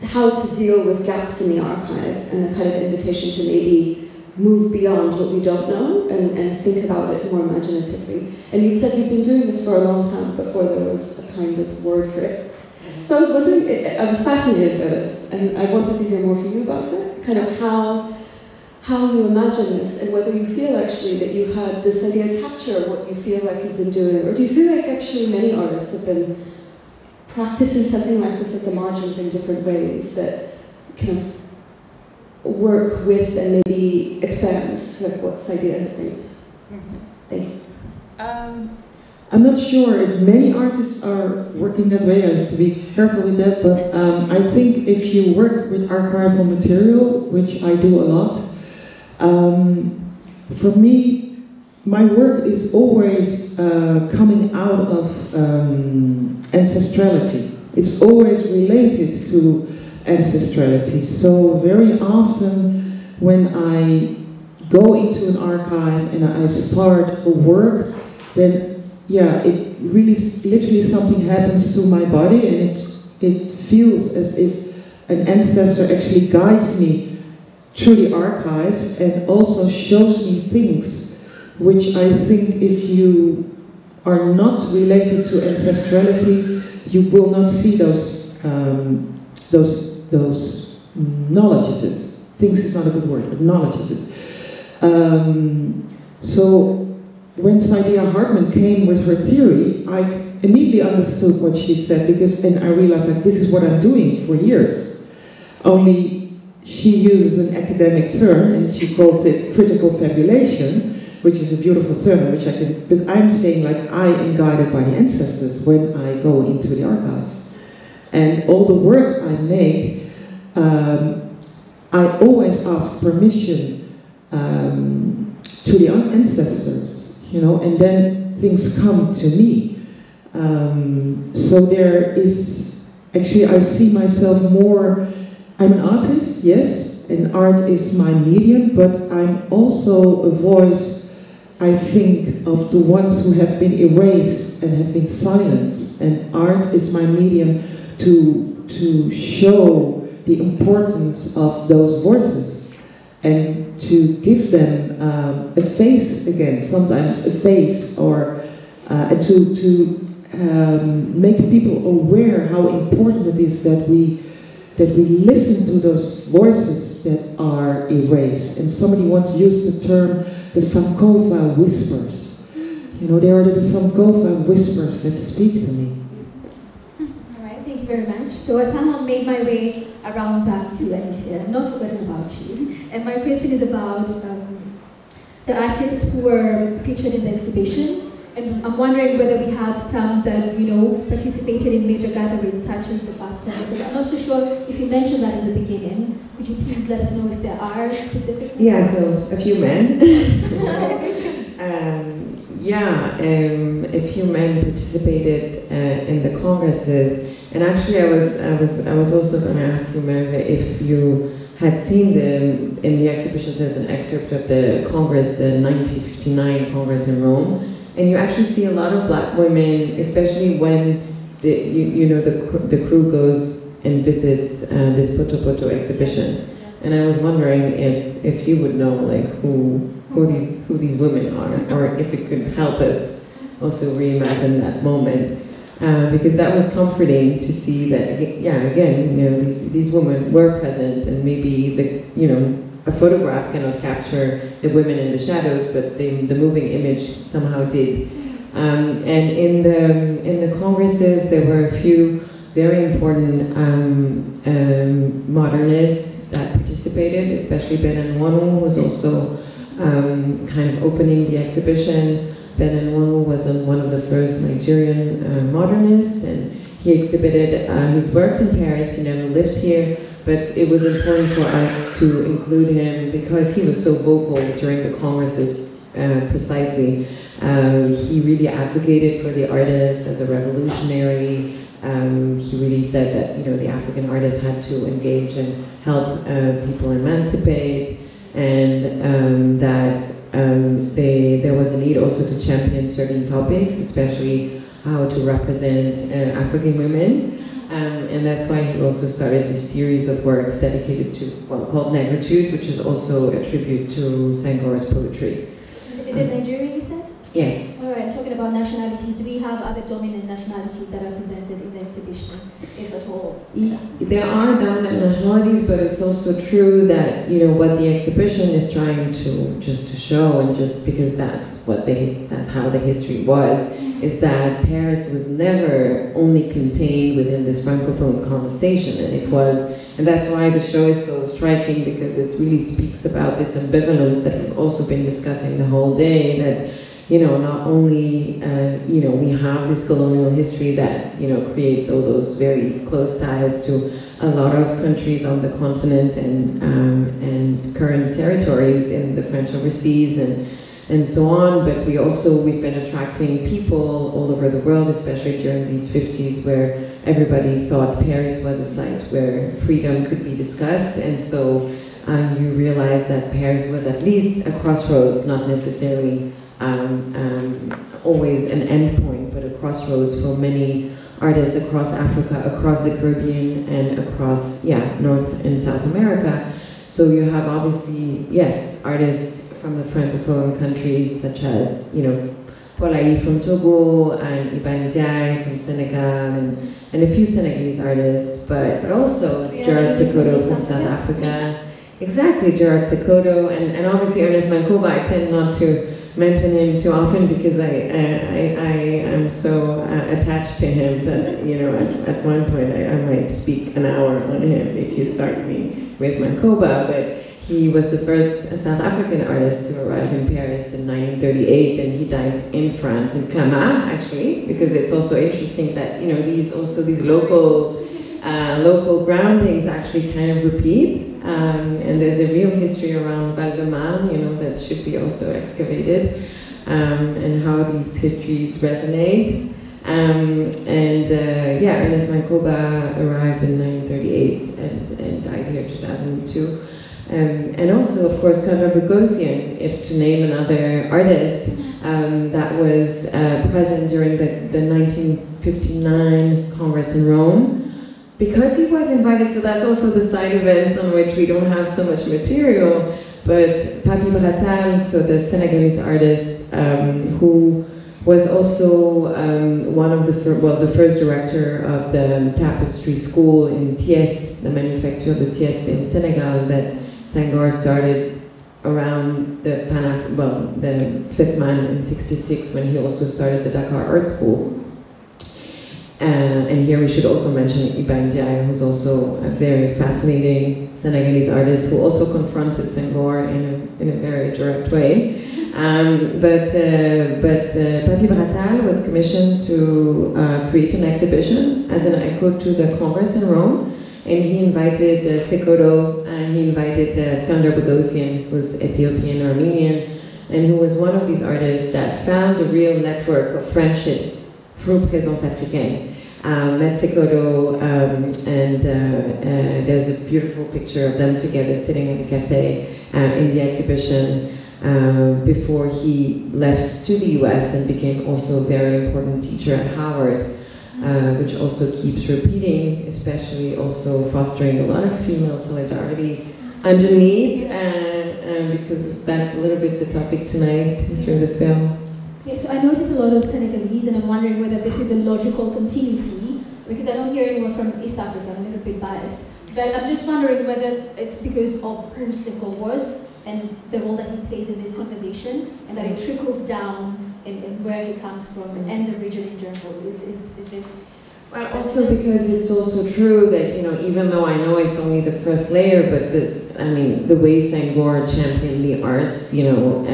how to deal with gaps in the archive, and a kind of invitation to maybe move beyond what we don't know and think about it more imaginatively. And you'd said you'd been doing this for a long time before there was a kind of word for it. So I was wondering, I was fascinated by this, and I wanted to hear more from you about it, kind of how you imagine this, and whether you feel actually that you had this idea capture what you feel like you've been doing, or do you feel like actually many artists have been practicing something like this at the margins in different ways that kind of work with and maybe expand like what Saidiya has made? Thank you. I'm not sure if many artists are working that way. I have to be careful with that, but I think if you work with archival material, which I do a lot, for me, my work is always coming out of ancestrality. It's always related to ancestrality. So very often when I go into an archive and I start a work, then it really, literally something happens to my body, and it feels as if an ancestor actually guides me through the archive and also shows me things which I think if you are not related to ancestrality, you will not see those knowledges. Things is not a good word, but knowledges. So when Saidiya Hartman came with her theory, I immediately understood what she said, and I realized that this is what I'm doing for years. Only she uses an academic term and she calls it critical fabulation, which is a beautiful term, but I'm saying like I am guided by the ancestors when I go into the archive. And all the work I make, I always ask permission to the ancestors. And then things come to me. So there is, actually I see myself more, I'm an artist, yes, and art is my medium, but I'm also a voice, I think, of the ones who have been erased and have been silenced, and art is my medium to show the importance of those voices and to give them a face again, sometimes a face, or to make people aware how important it is that we listen to those voices that are erased. And somebody once used the term the Sankova whispers. They are the Sankova whispers that speak to me. All right, thank you very much. So I somehow made my way around back to Alicia, not forgetting about you. And my question is about the artists who were featured in the exhibition. And I'm wondering whether we have some that, participated in major gatherings such as the Fast Festival. I'm not so sure if you mentioned that in the beginning. Could you please let us know if there are specific? Yeah, so a few men. A few men participated in the congresses. And actually, I was also going to ask you, Merve, if you had seen in the exhibition. There's an excerpt of the Congress, the 1959 Congress in Rome. And you actually see a lot of black women, especially when the crew goes and visits this Poto Poto exhibition. And I was wondering if you would know who these women are, or if it could help us also reimagine that moment, because that was comforting to see that these women were present, and maybe a photograph cannot capture the women in the shadows, but the moving image somehow did. And in the congresses, there were a few very important modernists that participated, especially Ben Nwonu was also kind of opening the exhibition. Ben Nwonu was one of the first Nigerian modernists, and he exhibited his works in Paris. He never lived here, but it was important for us to include him because he was so vocal during the congresses, precisely. He really advocated for the artist as a revolutionary. He really said that, you know, the African artists had to engage and help people emancipate, and that there was a need also to champion certain topics, especially how to represent African women. And that's why he also started this series of works dedicated to, well, called Negritude, which is also a tribute to Senghor's poetry. Is it Nigeria, you said? Yes. All right, talking about nationalities, do we have other dominant nationalities that are presented in the exhibition, if at all? There are dominant nationalities, but it's also true that, you know, what the exhibition is trying to show, and just because that's how the history was, is that Paris was never only contained within this Francophone conversation, and that's why the show is so striking, because it really speaks about this ambivalence that we've also been discussing the whole day, that, you know, not only, you know, we have this colonial history that, you know, creates all those very close ties to a lot of countries on the continent and current territories in the French overseas and so on, but we've been attracting people all over the world, especially during these 50s, where everybody thought Paris was a site where freedom could be discussed, and so you realize that Paris was at least a crossroads, not necessarily always an end point, but a crossroads for many artists across Africa, across the Caribbean, and across, North and South America. So you have obviously, yes, artists from the Francophone countries, such as, you know, Paulaï from Togo, and Iba Ndiaye from Senegal, and a few Senegalese artists, but also Gerard Sekoto from South Africa. Exactly, Gerard Sekoto, and obviously Ernest Mankoba. I tend not to mention him too often because I am so attached to him that, you know, at one point I might speak an hour on him if you start me with Mankoba, but he was the first South African artist to arrive in Paris in 1938, and he died in France, in Clamart, actually, because it's also interesting that, you know, these local groundings actually kind of repeat. And there's a real history around Val-de-Marne, you know, that should be also excavated, and how these histories resonate. Ernest Mankoba arrived in 1938 and died here in 2002. And also, of course, Sandra Bogosian, if to name another artist that was present during the 1959 Congress in Rome. Because he was invited, so that's also the side events on which we don't have so much material, but Papi Bratal, so the Senegalese artist, who was also one of the first director of the tapestry school in T.S, the manufacture of the T.S in Senegal, that Senghor started around the FESMAN in '66, when he also started the Dakar Art School. And here we should also mention Iba Ndiaye, who's also a very fascinating Senegalese artist who also confronted Senghor in a very direct way. But Papi Bratal was commissioned to create an exhibition as an echo to the Congress in Rome, and he invited Sekoto, and he invited Skander Bogosian, who's Ethiopian Armenian, and who was one of these artists that found a real network of friendships through Présence Africaine. Met Sekoto, and there's a beautiful picture of them together sitting at a cafe in the exhibition before he left to the US and became also a very important teacher at Howard, which also keeps repeating, especially also fostering a lot of female solidarity underneath, because that's a little bit the topic tonight through the film. Okay, so I noticed a lot of Senegalese, and I'm wondering whether this is a logical continuity, because I don't hear anyone from East Africa. I'm a little bit biased. But I'm just wondering whether it's because of who Sekou was and the role that he plays in this conversation, and that it trickles down in where he comes from and the region in general? Is this... Well, also because it's also true that, you know, even though I know it's only the first layer, but this, I mean, the way Senghor championed the arts, you know,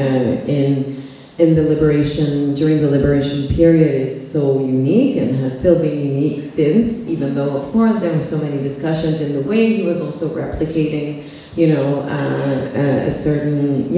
in the liberation, during the liberation period is so unique and has still been unique since, even though, of course, there were so many discussions in the way he was also replicating, you know, a certain,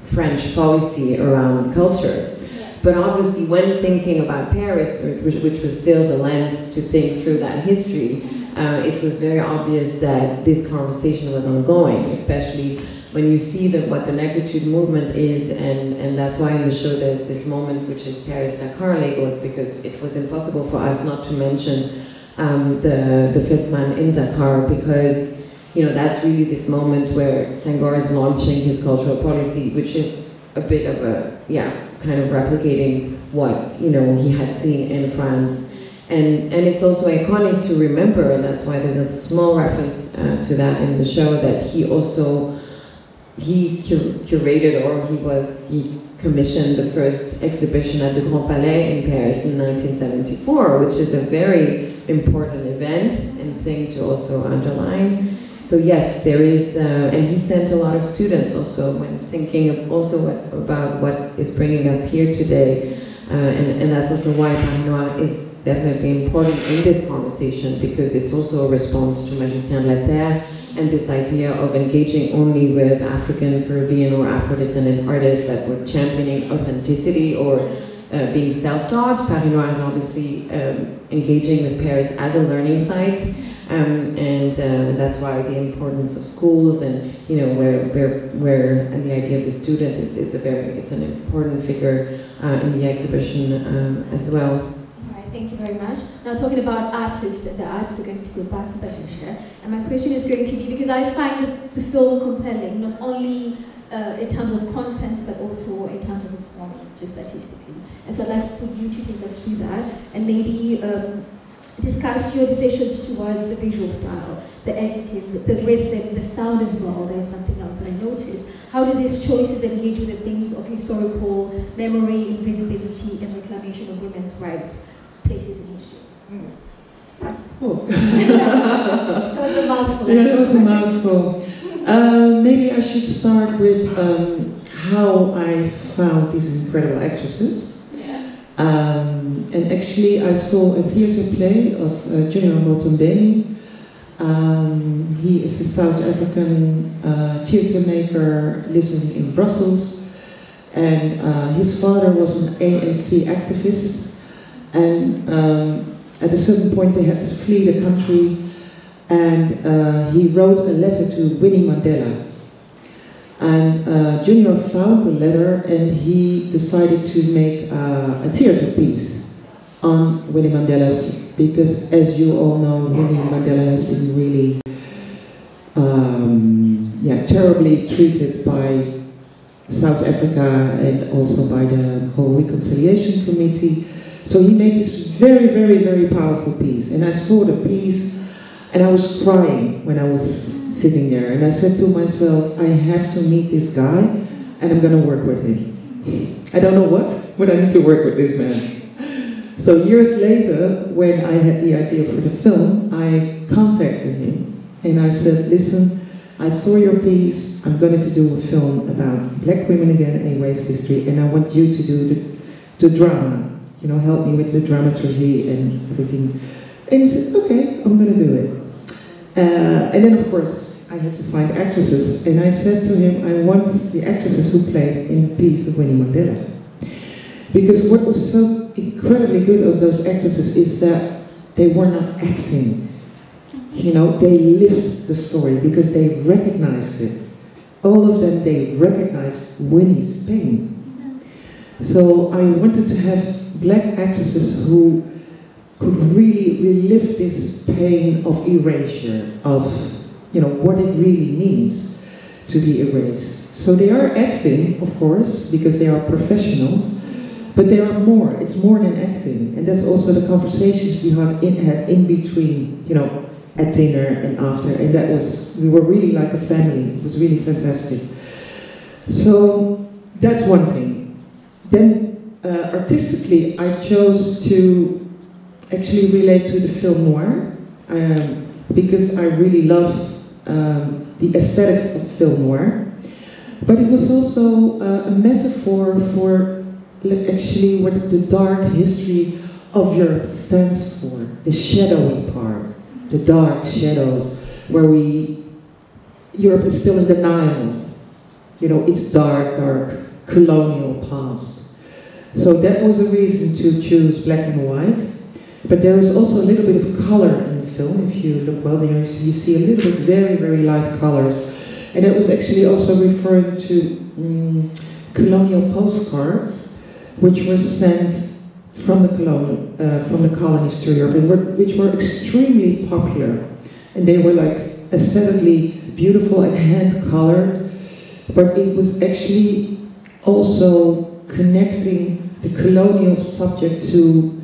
French policy around culture. But obviously, when thinking about Paris, which was still the lens to think through that history, it was very obvious that this conversation was ongoing, especially when you see what the negritude movement is, and that's why in the show there's this moment which is Paris-Dakar, Lagos, because it was impossible for us not to mention the Fesman in Dakar, because, you know, that's really this moment where Senghor is launching his cultural policy, which is a bit of a, kind of replicating what, you know, he had seen in France. And it's also iconic to remember, and that's why there's a small reference to that in the show, that he curated, or he commissioned the first exhibition at the Grand Palais in Paris in 1974, which is a very important event and thing to also underline. So yes, there is, and he sent a lot of students also when thinking also about what is bringing us here today, and that's also why Paris is definitely important in this conversation, because it's also a response to Magicien de la Terre and this idea of engaging only with African, Caribbean, or Afro-descendant artists that were championing authenticity or being self-taught. Paris Noir is obviously engaging with Paris as a learning site. And that's why the importance of schools and, you know, where and the idea of the student it's an important figure in the exhibition as well. All right, thank you very much. Now talking about artists and the arts, we're going to go back to Patricia. And my question is going to be, because I find the film compelling, not only in terms of content, but also in terms of performance, just statistically. And so I'd like for you to take us through that and maybe discuss your decisions towards the visual style, the editing, the rhythm, the sound as well. There's something else that I noticed. How do these choices engage with the themes of historical memory, invisibility, and reclamation of women's rights, places in history? Oh. That was a mouthful. Yeah, that was a mouthful. Maybe I should start with how I found these incredible actresses. And actually, I saw a theatre play of Junior Motombeni. He is a South African theatre maker living in Brussels, and his father was an ANC activist. And at a certain point, they had to flee the country, and he wrote a letter to Winnie Mandela. And Junior found the letter, and he decided to make a theatre piece on Winnie Mandela's, because as you all know, Winnie Mandela has been really terribly treated by South Africa and also by the whole Reconciliation Committee. So he made this very, very, very powerful piece, and I saw the piece and I was crying when I was sitting there, and I said to myself, I have to meet this guy and I'm going to work with him. I don't know what, but I need to work with this man. So years later, when I had the idea for the film, I contacted him and I said, listen, I saw your piece, I'm going to do a film about black women again in race history, and I want you to do the drama, you know, help me with the dramaturgy and everything. And he said, okay, I'm going to do it. And then, of course, I had to find actresses, and I said to him, I want the actresses who played in the piece of Winnie Mandela. Because what was so incredibly good of those actresses is that they were not acting. You know, they lived the story because they recognized it. All of them, they recognized Winnie's pain. So I wanted to have black actresses who could really relive this pain of erasure, of, you know, what it really means to be erased. So they are acting, of course, because they are professionals, but they are more. It's more than acting, and that's also the conversations we had in between, you know, at dinner and after, and that was, we were really like a family. It was really fantastic. So that's one thing. Then artistically, I chose to actually relate to the film noir because I really love the aesthetics of film noir. But it was also a metaphor for actually what the dark history of Europe stands for, the shadowy part, the dark shadows, where Europe is still in denial. You know, it's dark colonial past. So that was a reason to choose black and white. But there is also a little bit of color in the film. If you look well there, you see a little bit very, very light colors. And that was actually also referring to colonial postcards, which were sent from the colonies to Europe, which were extremely popular. And they were like aesthetically beautiful and hand-colored, but it was actually also connecting the colonial subject to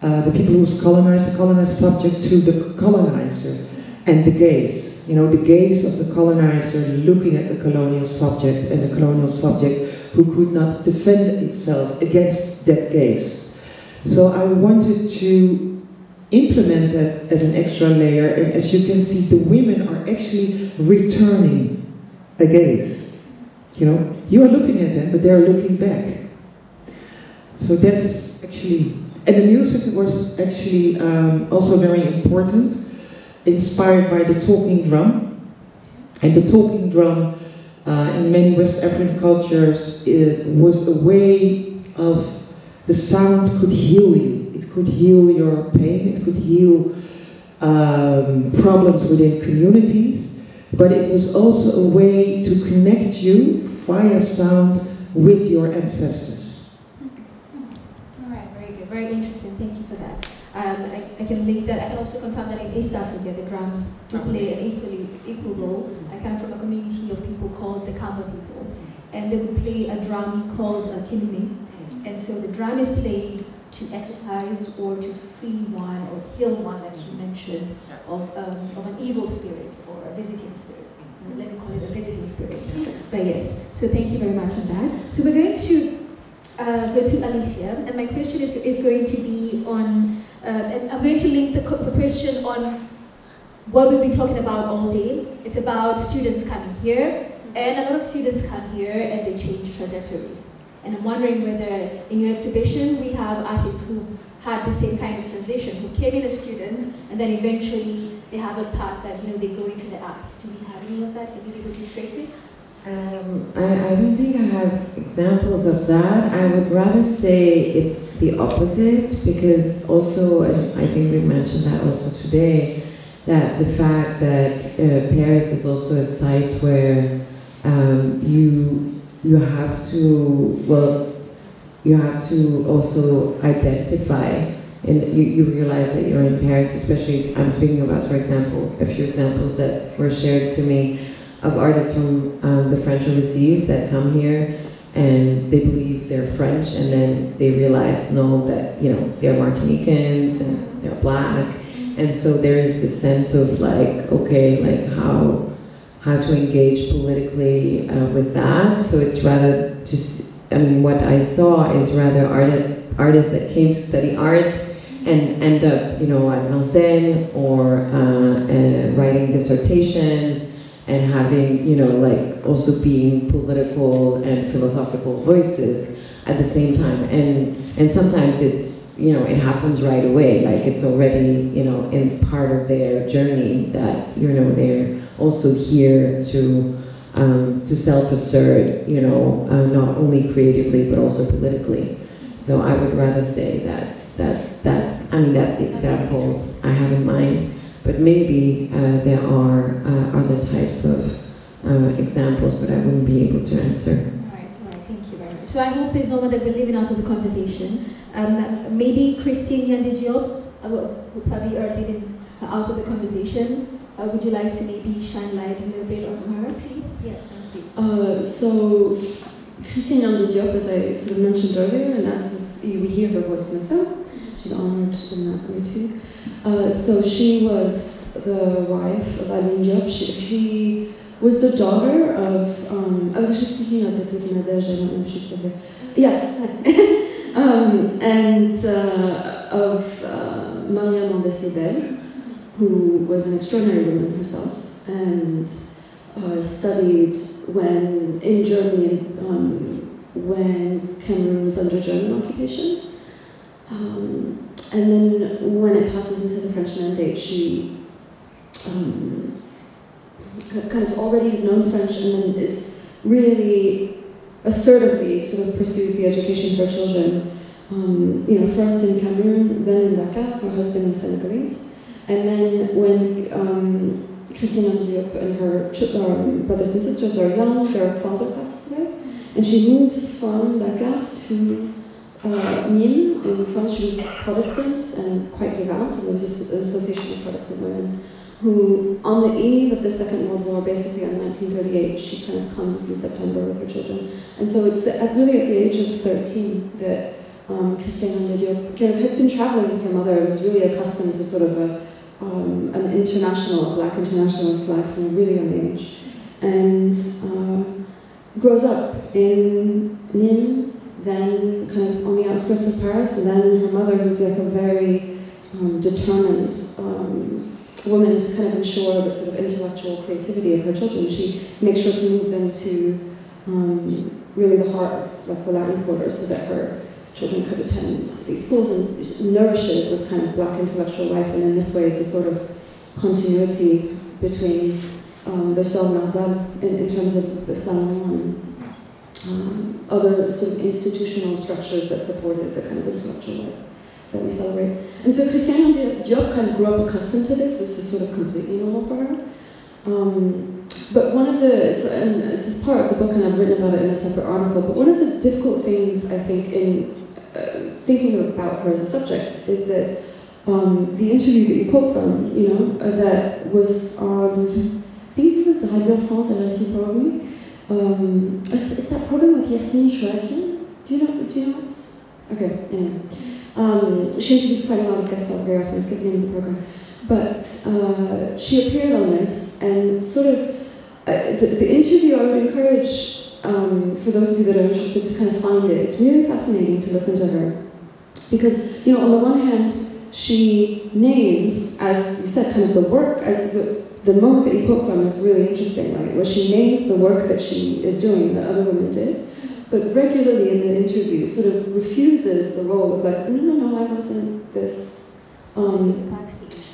the people who was colonized, the colonized subject to the colonizer, and the gaze. You know, the gaze of the colonizer looking at the colonial subject, and the colonial subject who could not defend itself against that gaze. So I wanted to implement that as an extra layer, and as you can see, the women are actually returning a gaze. You know, you are looking at them, but they are looking back. So that's actually, and the music was actually also very important, inspired by the talking drum. And the talking drum in many West African cultures, it was a way of, the sound could heal you. It could heal your pain, it could heal problems within communities, but it was also a way to connect you via sound with your ancestors. All right, very good, very interesting, thank you for that. I can link that. I can also confirm that in East Africa, the drums do play an equal role. I come from a community of people called the Kamba people, and they would play a drum called a kilimi. And so the drum is played to exercise or to free one or heal one that you mentioned of an evil spirit or a visiting spirit. Let me call it a visiting spirit. But yes, so thank you very much on that. So we're going to go to Alicia, and my question is going to be on, and I'm going to link the question on what we've been talking about all day. It's about students coming here, and a lot of students come here and they change trajectories. And I'm wondering whether in your exhibition we have artists who had the same kind of transition, who came in as students and then eventually they have a path that, you know, they go into the arts. Do we have any of that? Can you be able to trace it? I don't think I have examples of that. I would rather say it's the opposite, because also, and I think we mentioned that also today, that the fact that Paris is also a site where you have to also identify, and you realize that you're in Paris, especially, I'm speaking about, for example, a few examples that were shared to me of artists from the French overseas that come here and they believe they're French, and then they realize, no, that, you know, they're Martinicans and they're black, and so there is this sense of like, okay, like how to engage politically with that. So it's rather just, I mean, what I saw is rather artists that came to study art and end up, you know, at Vincennes or writing dissertations and having, you know, like also being political and philosophical voices at the same time. And sometimes it's, you know, it happens right away, like it's already, you know, in part of their journey that, you know, they're also here to self-assert, you know, not only creatively but also politically. So I would rather say that's the examples I have in mind. But maybe there are other types of examples, but I wouldn't be able to answer. All right, thank you very much. So I hope there's no one that we're leaving out of the conversation. Maybe Christine Yandidiop, who probably are leaving out of the conversation. Would you like to maybe shine light a little bit on her, please? Yes, thank you. So, Christine Yandidiop, as I sort of mentioned earlier, and as we hear her voice in the film, she's honored in that way too. So she was the wife of Aline Diop. She was the daughter of, I was actually speaking of this with Nadege, I don't know if she's still there. Yes. And of Maria Mendesibel, who was an extraordinary woman herself, and studied in Germany when Cameroon was under German occupation. And then when it passes into the French Mandate, she kind of already had known French and then is really assertively sort of pursues the education of her children. First in Cameroon, then in Dakar. Her husband is Senegalese. And then when Christiane Diop and her brothers and sisters are young, their father passes away, and she moves from Dakar to Nîmes in France. She was Protestant and quite devout, and there was an association of Protestant women who, on the eve of the Second World War, basically in 1938, she kind of comes in September with her children. And so it's really at the age of 13 that Christiane Diop kind of had been traveling with her mother and was really accustomed to sort of an international, a black internationalist life from a really young age. And grows up in Nîmes, then kind of on the outskirts of Paris, and then her mother, who's like a very determined woman to kind of ensure the sort of intellectual creativity of her children. She makes sure to move them to really the heart of like the Latin Quarter so that her children could attend these schools, and nourishes this kind of black intellectual life, and in this way is a sort of continuity between the Sœurs Nardal in terms of the salon and other sort of institutional structures that supported the kind of intellectual life that we celebrate. And so Christiane Diop kind of grew up accustomed to this. This is sort of completely normal for her. But one of the, and this is part of the book and I've written about it in a separate article, but one of the difficult things I think in thinking about her as a subject is that the interview that you quote from, that was on, I think it was Radio France, RFI probably, it's that program with Yasmine Chouakian. Do you know it? Okay, anyway. She interviews quite a lot of guests very often, I forget the name of the program. But she appeared on this, and sort of the interview I would encourage for those of you that are interested to kind of find it. It's really fascinating to listen to her. Because, on the one hand, she names, as you said, kind of the work, the moment that you quote from is really interesting, right? Where she names the work that she is doing that other women did, but regularly in the interview sort of refuses the role of like, no, I wasn't this.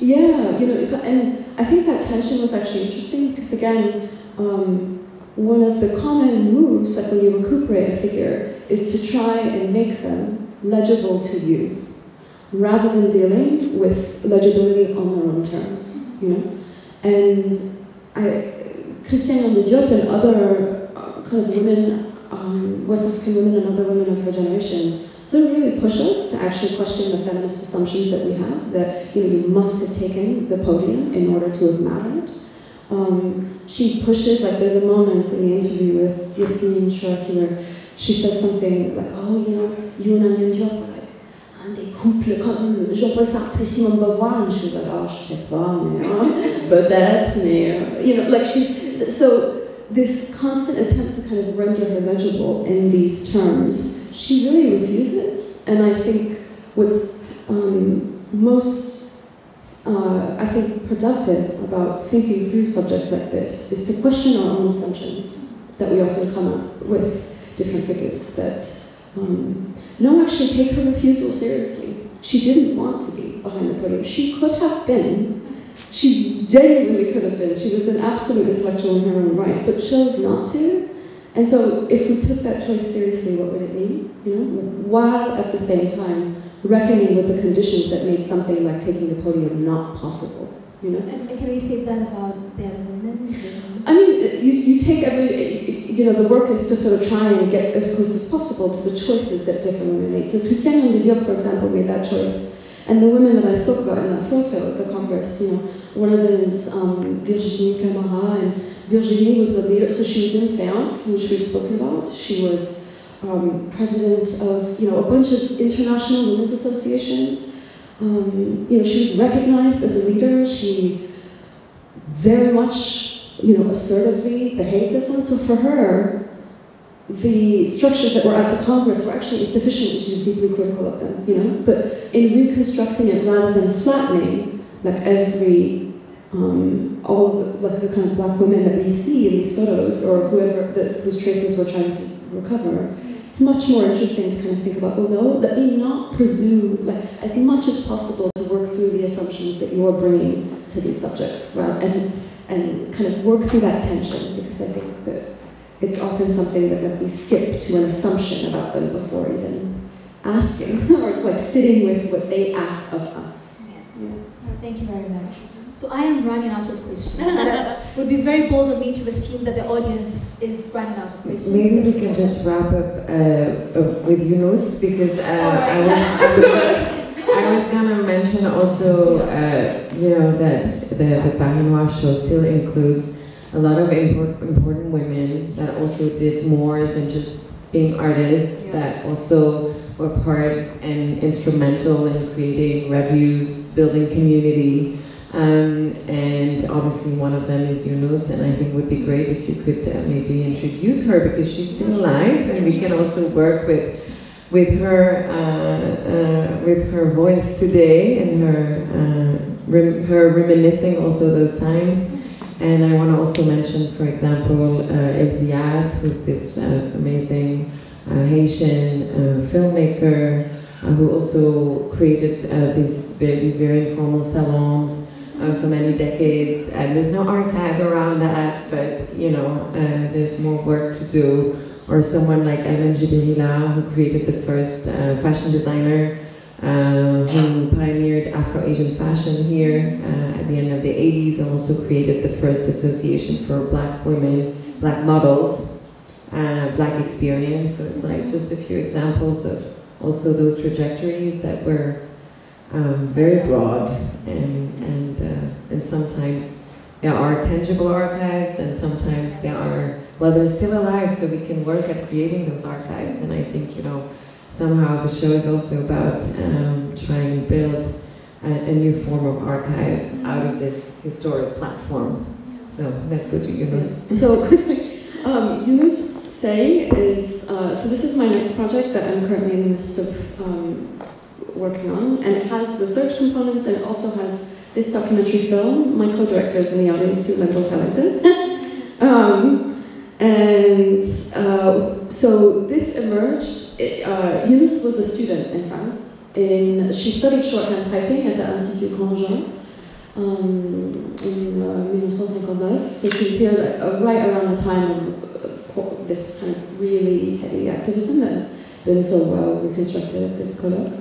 Yeah, and I think that tension was actually interesting because again, one of the common moves, like when you recuperate a figure, is to try and make them legible to you, rather than dealing with legibility on their own terms, And Christiane Diop and other kind of women, West African women and other women of her generation, sort of really push us to actually question the feminist assumptions that we have, that you must have taken the podium in order to have mattered. She pushes, like there's a moment in the interview with Yasmine Chouakian where she says something like, you and Alicia Knock were like, des couples comme Jean-Paul Sartre et Simone de Beauvoir, and she was like, je sais pas, mais peut-être, mais, like so this constant attempt to kind of render her legible in these terms, she really refuses. And I think what's most, I think, productive about thinking through subjects like this is to question our own assumptions that we often come up with different figures that no, actually take her refusal seriously. She didn't want to be behind the podium. She could have been. She genuinely could have been. She was an absolute intellectual in her own right, but chose not to. And so if we took that choice seriously, what would it mean? While at the same time reckoning with the conditions that made something like taking the podium not possible. And can we say that about the other women? I mean, you take the work is to sort of try and get as close as possible to the choices that different women made. So Christiane Diop, for example, made that choice. And the women that I spoke about in that photo at the Congress, one of them is Virginie Camara, and Virginie was the leader, so she was in FEANF, which we've spoken about. She was president of, a bunch of international women's associations. She was recognized as a leader. She very much, assertively behaved as one. So for her, the structures that were at the Congress were actually insufficient, and she was deeply critical of them, you know. But in reconstructing it rather than flattening, like all of the kind of black women that we see in these photos, or whoever whose traces we're trying to recover, it's much more interesting to kind of think about, well, no, let me not presume, like, as much as possible to work through the assumptions that you're bringing to these subjects, right? And kind of work through that tension, because I think that it's often something that we skip to an assumption about them before even asking, or it's like sitting with what they ask of us. Yeah. Thank you very much. So I am running out of questions. It would be very bold of me to assume that the audience is running out of questions. Maybe we can just wrap up with Yunus, because I was gonna mention also, you know, that the Paris Noir show still includes a lot of important women that also did more than just being artists, that also were part and instrumental in creating revues, building community. And obviously one of them is Yunus, and I think it would be great if you could maybe introduce her, because she's still alive, and we can also work with her voice today, and her reminiscing also those times. And I want to also mention, for example, Echanges, who's this amazing Haitian filmmaker who also created these very informal salons for many decades. And there's no archive around that, but you know, there's more work to do. Or someone like Ellen Jibrila, who created the first fashion designer, who pioneered Afro-Asian fashion here at the end of the 80s, and also created the first association for black women, black models, black experience. So it's like just a few examples of also those trajectories that were very broad, and sometimes there are tangible archives, and sometimes there are, well, they're still alive, so we can work at creating those archives. And I think, you know, somehow the show is also about trying to build a new form of archive out of this historic platform. So let's go to Yunus. So Yunus Say is, so this is my next project that I'm currently in the midst of working on, and it has research components, and it also has this documentary film. My co-director is in the audience too, Mental Talented. So this emerged, Yunus was a student in France. She studied shorthand typing at the Institut Grandjean in 1959. So she was here right around the time of this kind of really heady activism that has been so well reconstructed at this colloque.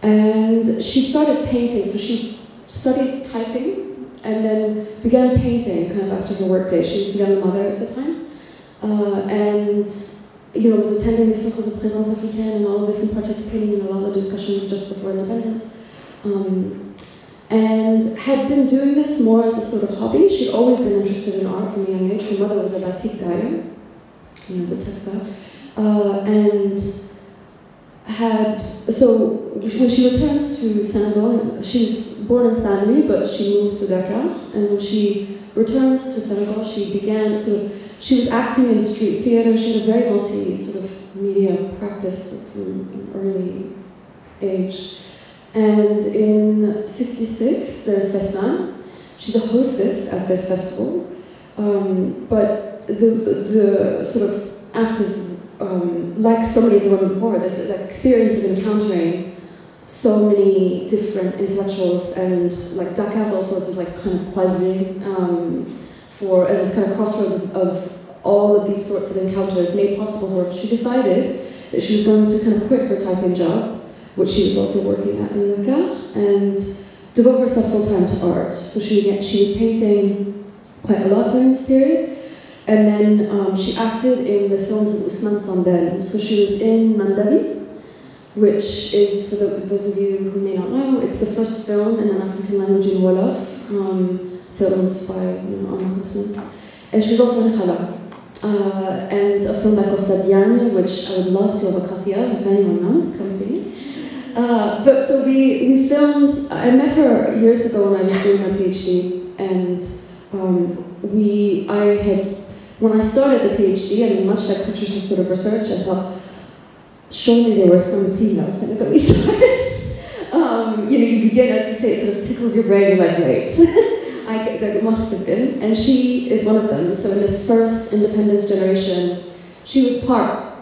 And she started painting, so she studied typing and then began painting kind of after her work day. She was a young mother at the time. And you know, was attending the circles of présence africaine and all of this, and participating in a lot of discussions just before independence. And had been doing this more as a sort of hobby. She'd always been interested in art from a young age. Her mother was a batik dyer, you know, the textile. And had, so when she returns to Senegal, she's born in Saint-Louis, but she moved to Dakar. And when she returns to Senegal, she began she was acting in street theater. She had a very multi sort of media practice from an early age. And in '66, there's Festin. She's a hostess at this festival. But the sort of active, like so many of the women before, this like, experience of encountering so many different intellectuals, and like Dakar also is this like kind of croisé, as this kind of crossroads of all of these sorts of encounters made possible for her. She decided that she was going to kind of quit her typing job, which she was also working at in Dakar, and devote herself full-time to art. So she was painting quite a lot during this period, and then she acted in the films of Ousmane Sambel. So she was in Mandali, which is, for those of you who may not know, it's the first film in an African language in Wolof, filmed by Omar Hassan. And she was also in Khala, and a film by Costa Diagne, which I would love to have a copy of, if anyone knows, come see it. But so we filmed, I met her years ago when I was doing my PhD, and I had when I started the PhD, I mean, much like Patricia's sort of research, I thought, surely there were some female Senegalese artists. You begin, as you say, it sort of tickles your brain, you're like, wait, there must have been. And she is one of them. So in this first independence generation, she was part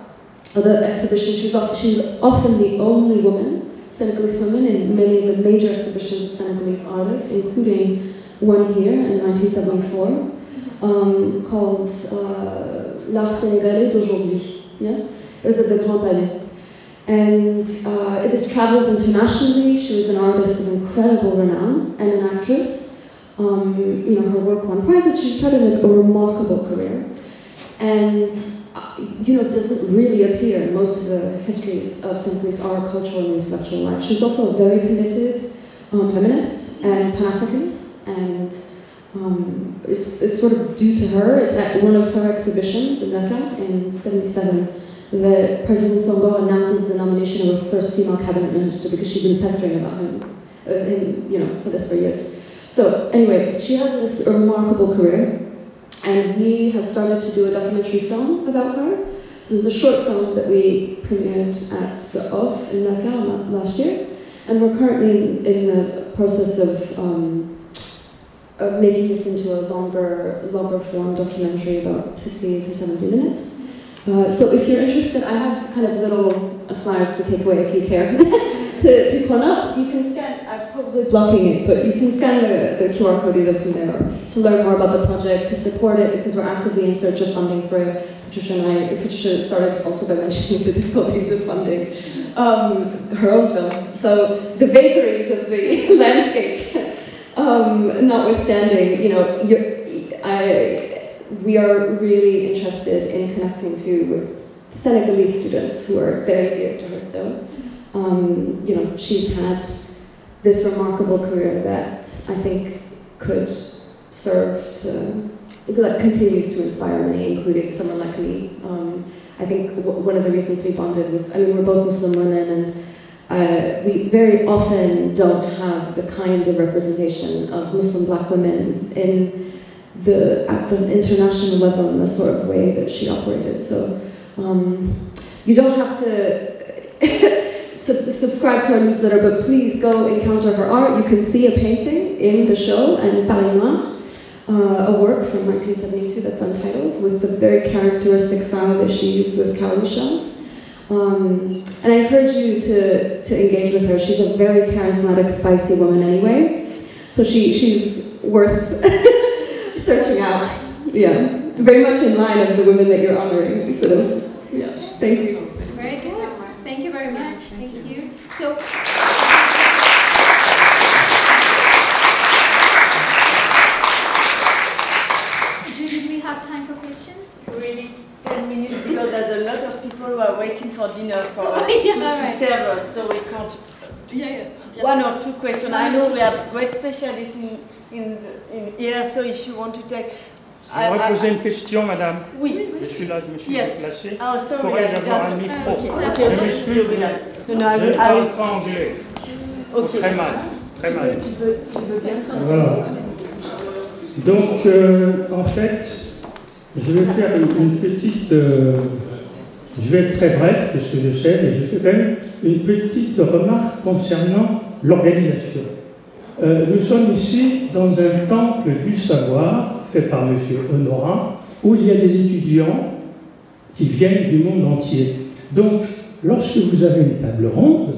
of the exhibition. She was often the only woman, Senegalese woman, in many of the major exhibitions of Senegalese artists, including one here in 1974, called L'Art Sénégalais d'aujourd'hui. Yeah? It was at the Grand Palais. And it has traveled internationally. She was an artist of incredible renown and an actress. Her work won prizes. She's had a remarkable career. And, doesn't really appear in most of the histories of Senegalese art, cultural, and intellectual life. She's also a very committed feminist and Pan-Africanist. And it's sort of due to her. It's at one of her exhibitions in Dakar in '77 that President Songo announces the nomination of a first female cabinet minister because she'd been pestering about him, for this for years. So anyway, she has this remarkable career, and we have started to do a documentary film about her. So there's a short film that we premiered at the OFF in Dakar last year, and we're currently in the process of making this into a longer form documentary, about 60 to 70 minutes. So if you're interested, I have kind of little flyers to take away if you care. To pick one up, you can scan, I'm probably blocking it, but you can scan the QR code either from there to learn more about the project, to support it, because we're actively in search of funding for it. Patricia started also by mentioning the difficulties of funding her own film. So the vagaries of the landscape notwithstanding, we are really interested in connecting with Senegalese students who are very dear to her still. She's had this remarkable career that I think could serve that continues to inspire many, including someone like me. I think one of the reasons we bonded was, we're both Muslim women, and we very often don't have the kind of representation of Muslim black women at the international level in the sort of way that she operated. So you don't have to subscribe to our newsletter, but please go encounter her art. You can see a painting in the show, and Paris Noir, a work from 1972 that's untitled, with the very characteristic style that she used with cowrie shells. And I encourage you to engage with her. She's a very charismatic, spicy woman anyway, so she's worth searching out. Yeah, very much in line of the women that you're honoring. Sort of. Yeah. Thank you. Very good. Thank you very much. Thank you. So. Julie, do we have time for questions? Really, 10 minutes, because there's a lot of people who are waiting for dinner for us to serve us, so we can't. One or two questions. I know we have great specialists in here, so if you want to take. J'aimerais poser une question, madame. Oui. Je suis là, je me suis déplacé. Oh, sorry. Pourrais-je avoir un micro? Je m'excuse, je ne parle pas anglais. Okay. Très mal, très mal. Tu veux bien faire. Voilà. Donc, en fait, je vais faire une petite... je vais être très bref, parce que je sais, mais je fais quand même une petite remarque concernant l'organisation. Nous sommes ici dans un temple du savoir, fait par M. Honorat, où il y a des étudiants qui viennent du monde entier. Donc, lorsque vous avez une table ronde,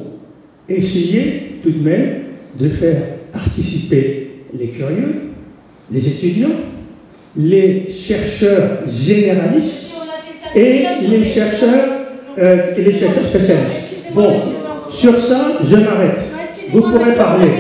essayez tout de même de faire participer les curieux, les étudiants, les chercheurs généralistes et les chercheurs spécialistes. Bon, sur ça, je m'arrête. Vous pourrez parler.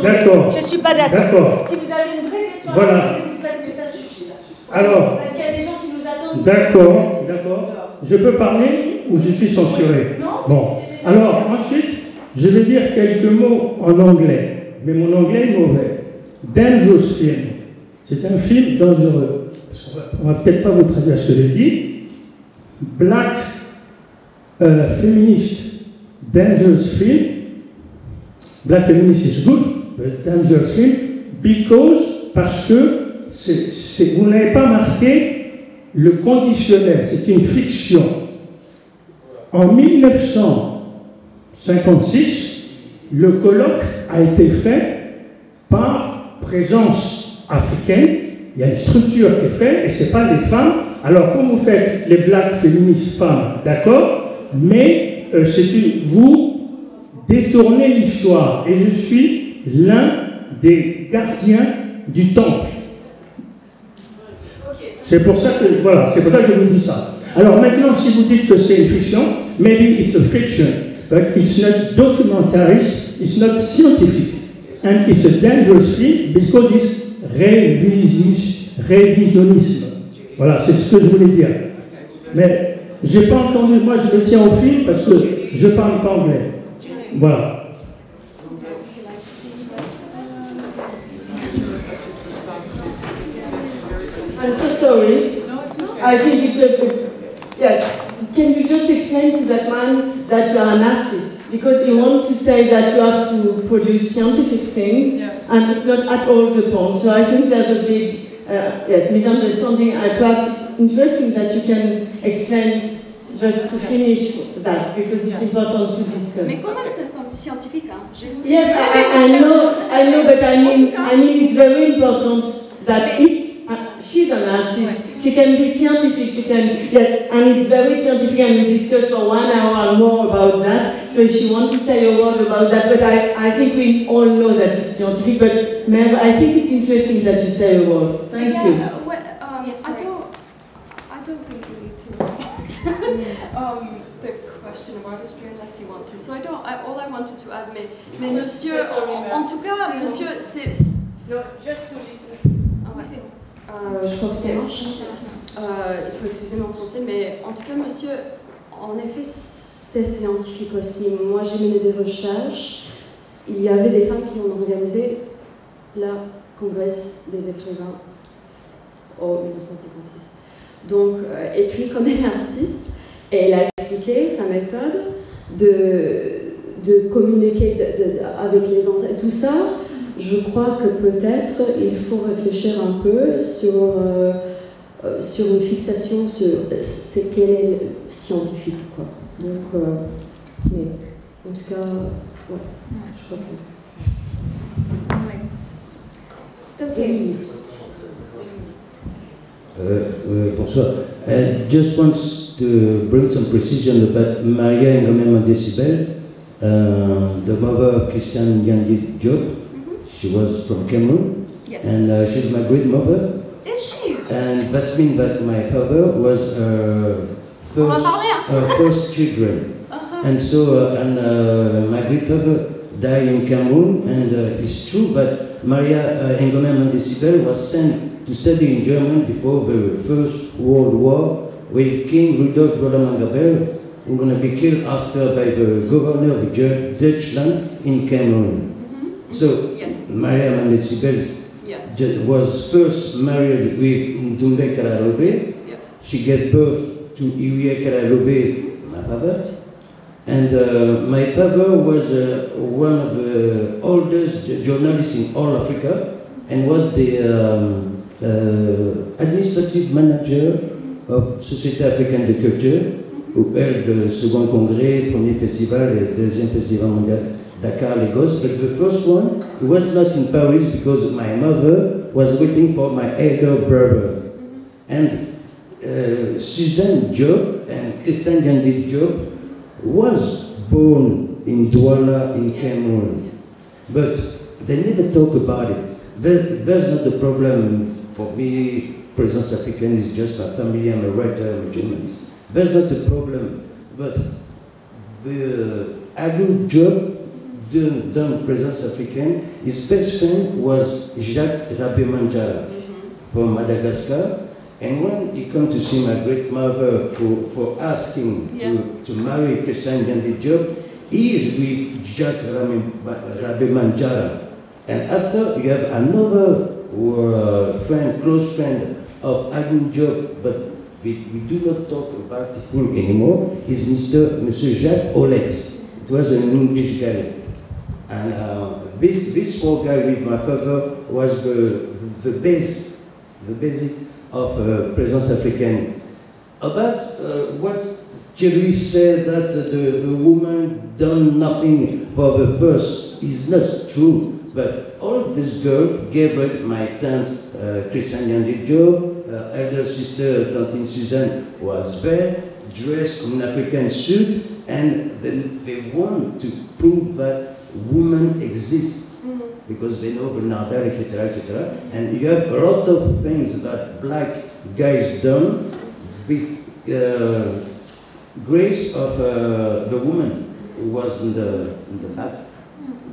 D'accord. Je ne suis pas d'accord. Si vous avez une vraie question, voilà. Vous faites, mais ça suffit. Alors, parce qu'il y a des gens qui nous attendent. D'accord, d'accord. Je peux parler ou je suis censuré? Non. Bon. Alors, ensuite, je vais dire quelques mots en anglais, mais mon anglais est mauvais. Dangerous film. C'est un film dangereux. On ne va peut-être pas vous traduire ce que je dis. Black feminist dangerous film. Black feminist is good, but dangerous film, parce que vous n'avez pas marqué le conditionnel, c'est une fiction. En 1956, le colloque a été fait par Présence africaine. Il y a une structure qui est faite et ce n'est pas les femmes. Alors, comme vous faites les blagues féministes femmes, d'accord, mais vous détournez l'histoire. Et je suis l'un des gardiens du temple. C'est pour ça que, voilà, c'est pour ça que je vous dis ça. Alors maintenant, si vous dites que c'est une fiction, maybe it's a fiction, but it's not documentarist, it's not scientific. And it's a dangerous thing because it's révisionnisme. Voilà, c'est ce que je voulais dire. Mais je n'ai pas entendu, moi je me tiens au fil parce que je ne parle pas anglais. Voilà. I'm so sorry. I think it's a... Yes. Can you just explain to that man that you are an artist? Because he wants to say that you have to produce scientific things, and it's not at all the point. So I think there's a big misunderstanding. Perhaps it's interesting that you can explain just to finish that, because it's important to discuss. Mais quand même, c'est scientifique, hein. Yes, I know, but I mean, it's very important that she's an artist. She can be scientific. And it's very scientific, and we discussed for 1 hour and more about that. So if you want to say a word about that, but I think we all know that it's scientific. But Merve, I think it's interesting that you say a word. Thank you. I don't think you need to respond the question of artistry unless you want to. So all I wanted to add, mais monsieur, en tout cas, monsieur, c'est... No, just to listen. Ah ouais, c'est bon. Je crois que ça marche. Il faut excuser mon français, mais en tout cas, monsieur, en effet, c'est scientifique aussi. Moi, j'ai mené des recherches. Il y avait des femmes qui ont organisé la congrès des écrivains en 1956. Donc, et puis, comme elle est artiste, elle a expliqué sa méthode de communiquer avec les ancêtres, tout ça. Je crois que peut-être il faut réfléchir un peu sur une fixation sur c'est quel est le scientifique, quoi. Donc, mais en tout cas, ouais, je crois que. Ok. Bonsoir. I just want to bring some precision about Maria Ngomema Decibel, the mother of Christian Yandi Job. She was from Cameroon, yes. And she's my great mother. Is she? And that means that my father was first children. And so, my great father died in Cameroon, and it's true that Maria Ngomema Decibel was sent to study in Germany before the First World War, with King Rudolf Roland-Gabel, who was going to be killed after by the governor of Deutschland in Cameroon. So, Maria Decibel was first married with Ndumbe Karalove. She gave birth to Ivia Karalove, my father. And my father was one of the oldest journalists in all Africa and was the administrative manager of Société Africaine de Culture, who held le second congrès, premier festival et deuxième festival mondial Dakar, Lagos. But the first one, it was not in Paris because my mother was waiting for my elder brother. And Suzanne Job and Christian Yandi Job was born in Douala in Cameroon. But they never talk about it. That's not the problem for me. Présence Africaine is just my family. I'm a writer, I'm a journalist. That's not the problem. But the actual job done Présence Africaine, his best friend was Jacques Rabé-Manjara from Madagascar. And when he came to see my great mother for asking to marry Christian Yandi Job, he is with Jacques Rabé-Manjara. And after you have another friend, close friend of Adin Job, but we do not talk about him anymore, is Monsieur Jacques Olet. It was an English guy. And this poor guy with my father was the basic of presence africaine. About what Thierry said that the woman done nothing for the first is not true. But all this girl gave her, my tante Christiane Yandijo, elder sister Tantine Suzanne was there, dressed in an African suit, and they want to prove that women exist because they know Bernardin, etc., etc. And you have a lot of things that black guys done with grace of the woman who was in the back.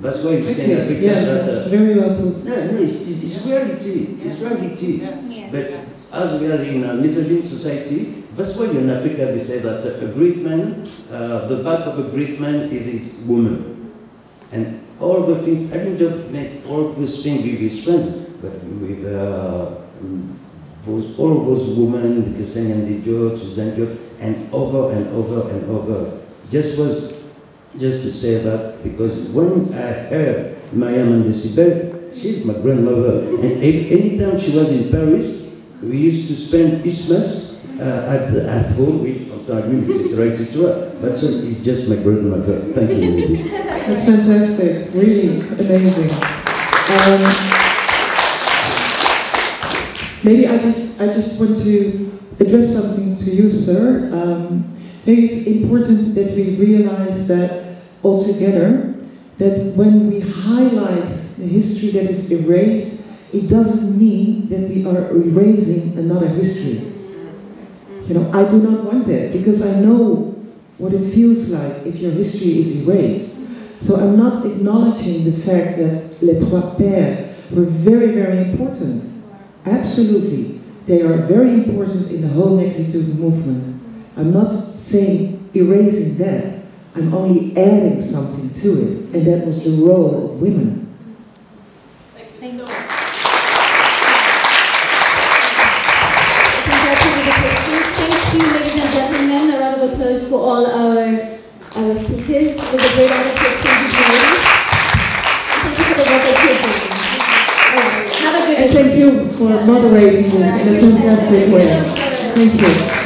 That's why it's in Africa. Yeah, that, very well put. No, it's reality. It's reality. Yeah. But as we are in a misogynist society, that's why in Africa they say that a great man, the back of a great man is his woman. And all the things, I didn't just make all those things with his friends, but with all those women, Christiane Yandijo, Suzanne Jo, and over and over and over. Just to say that, because when I heard Mariam and Decibel, she's my grandmother, and anytime she was in Paris, we used to spend Christmas at home with Fontaine, etc., etc. But so it's just my grandmother. Thank you, lady. That's fantastic, really amazing. Maybe I just want to address something to you, sir. Maybe it's important that we realize that all together, that when we highlight the history that is erased, it doesn't mean that we are erasing another history. You know, I do not want that, because I know what it feels like if your history is erased. So I'm not acknowledging the fact that les trois pères were very, very important. Absolutely. They are very important in the whole negritude movement. I'm not saying erasing that. I'm only adding something to it, and that was the role of women. Thank you so much. Thank you, ladies and gentlemen. A round of applause for all our speakers. It was a great honor to exchange with you. Thank you for the work that you're doing. Have a good day. And thank you for moderating this in a fantastic way. Thank you.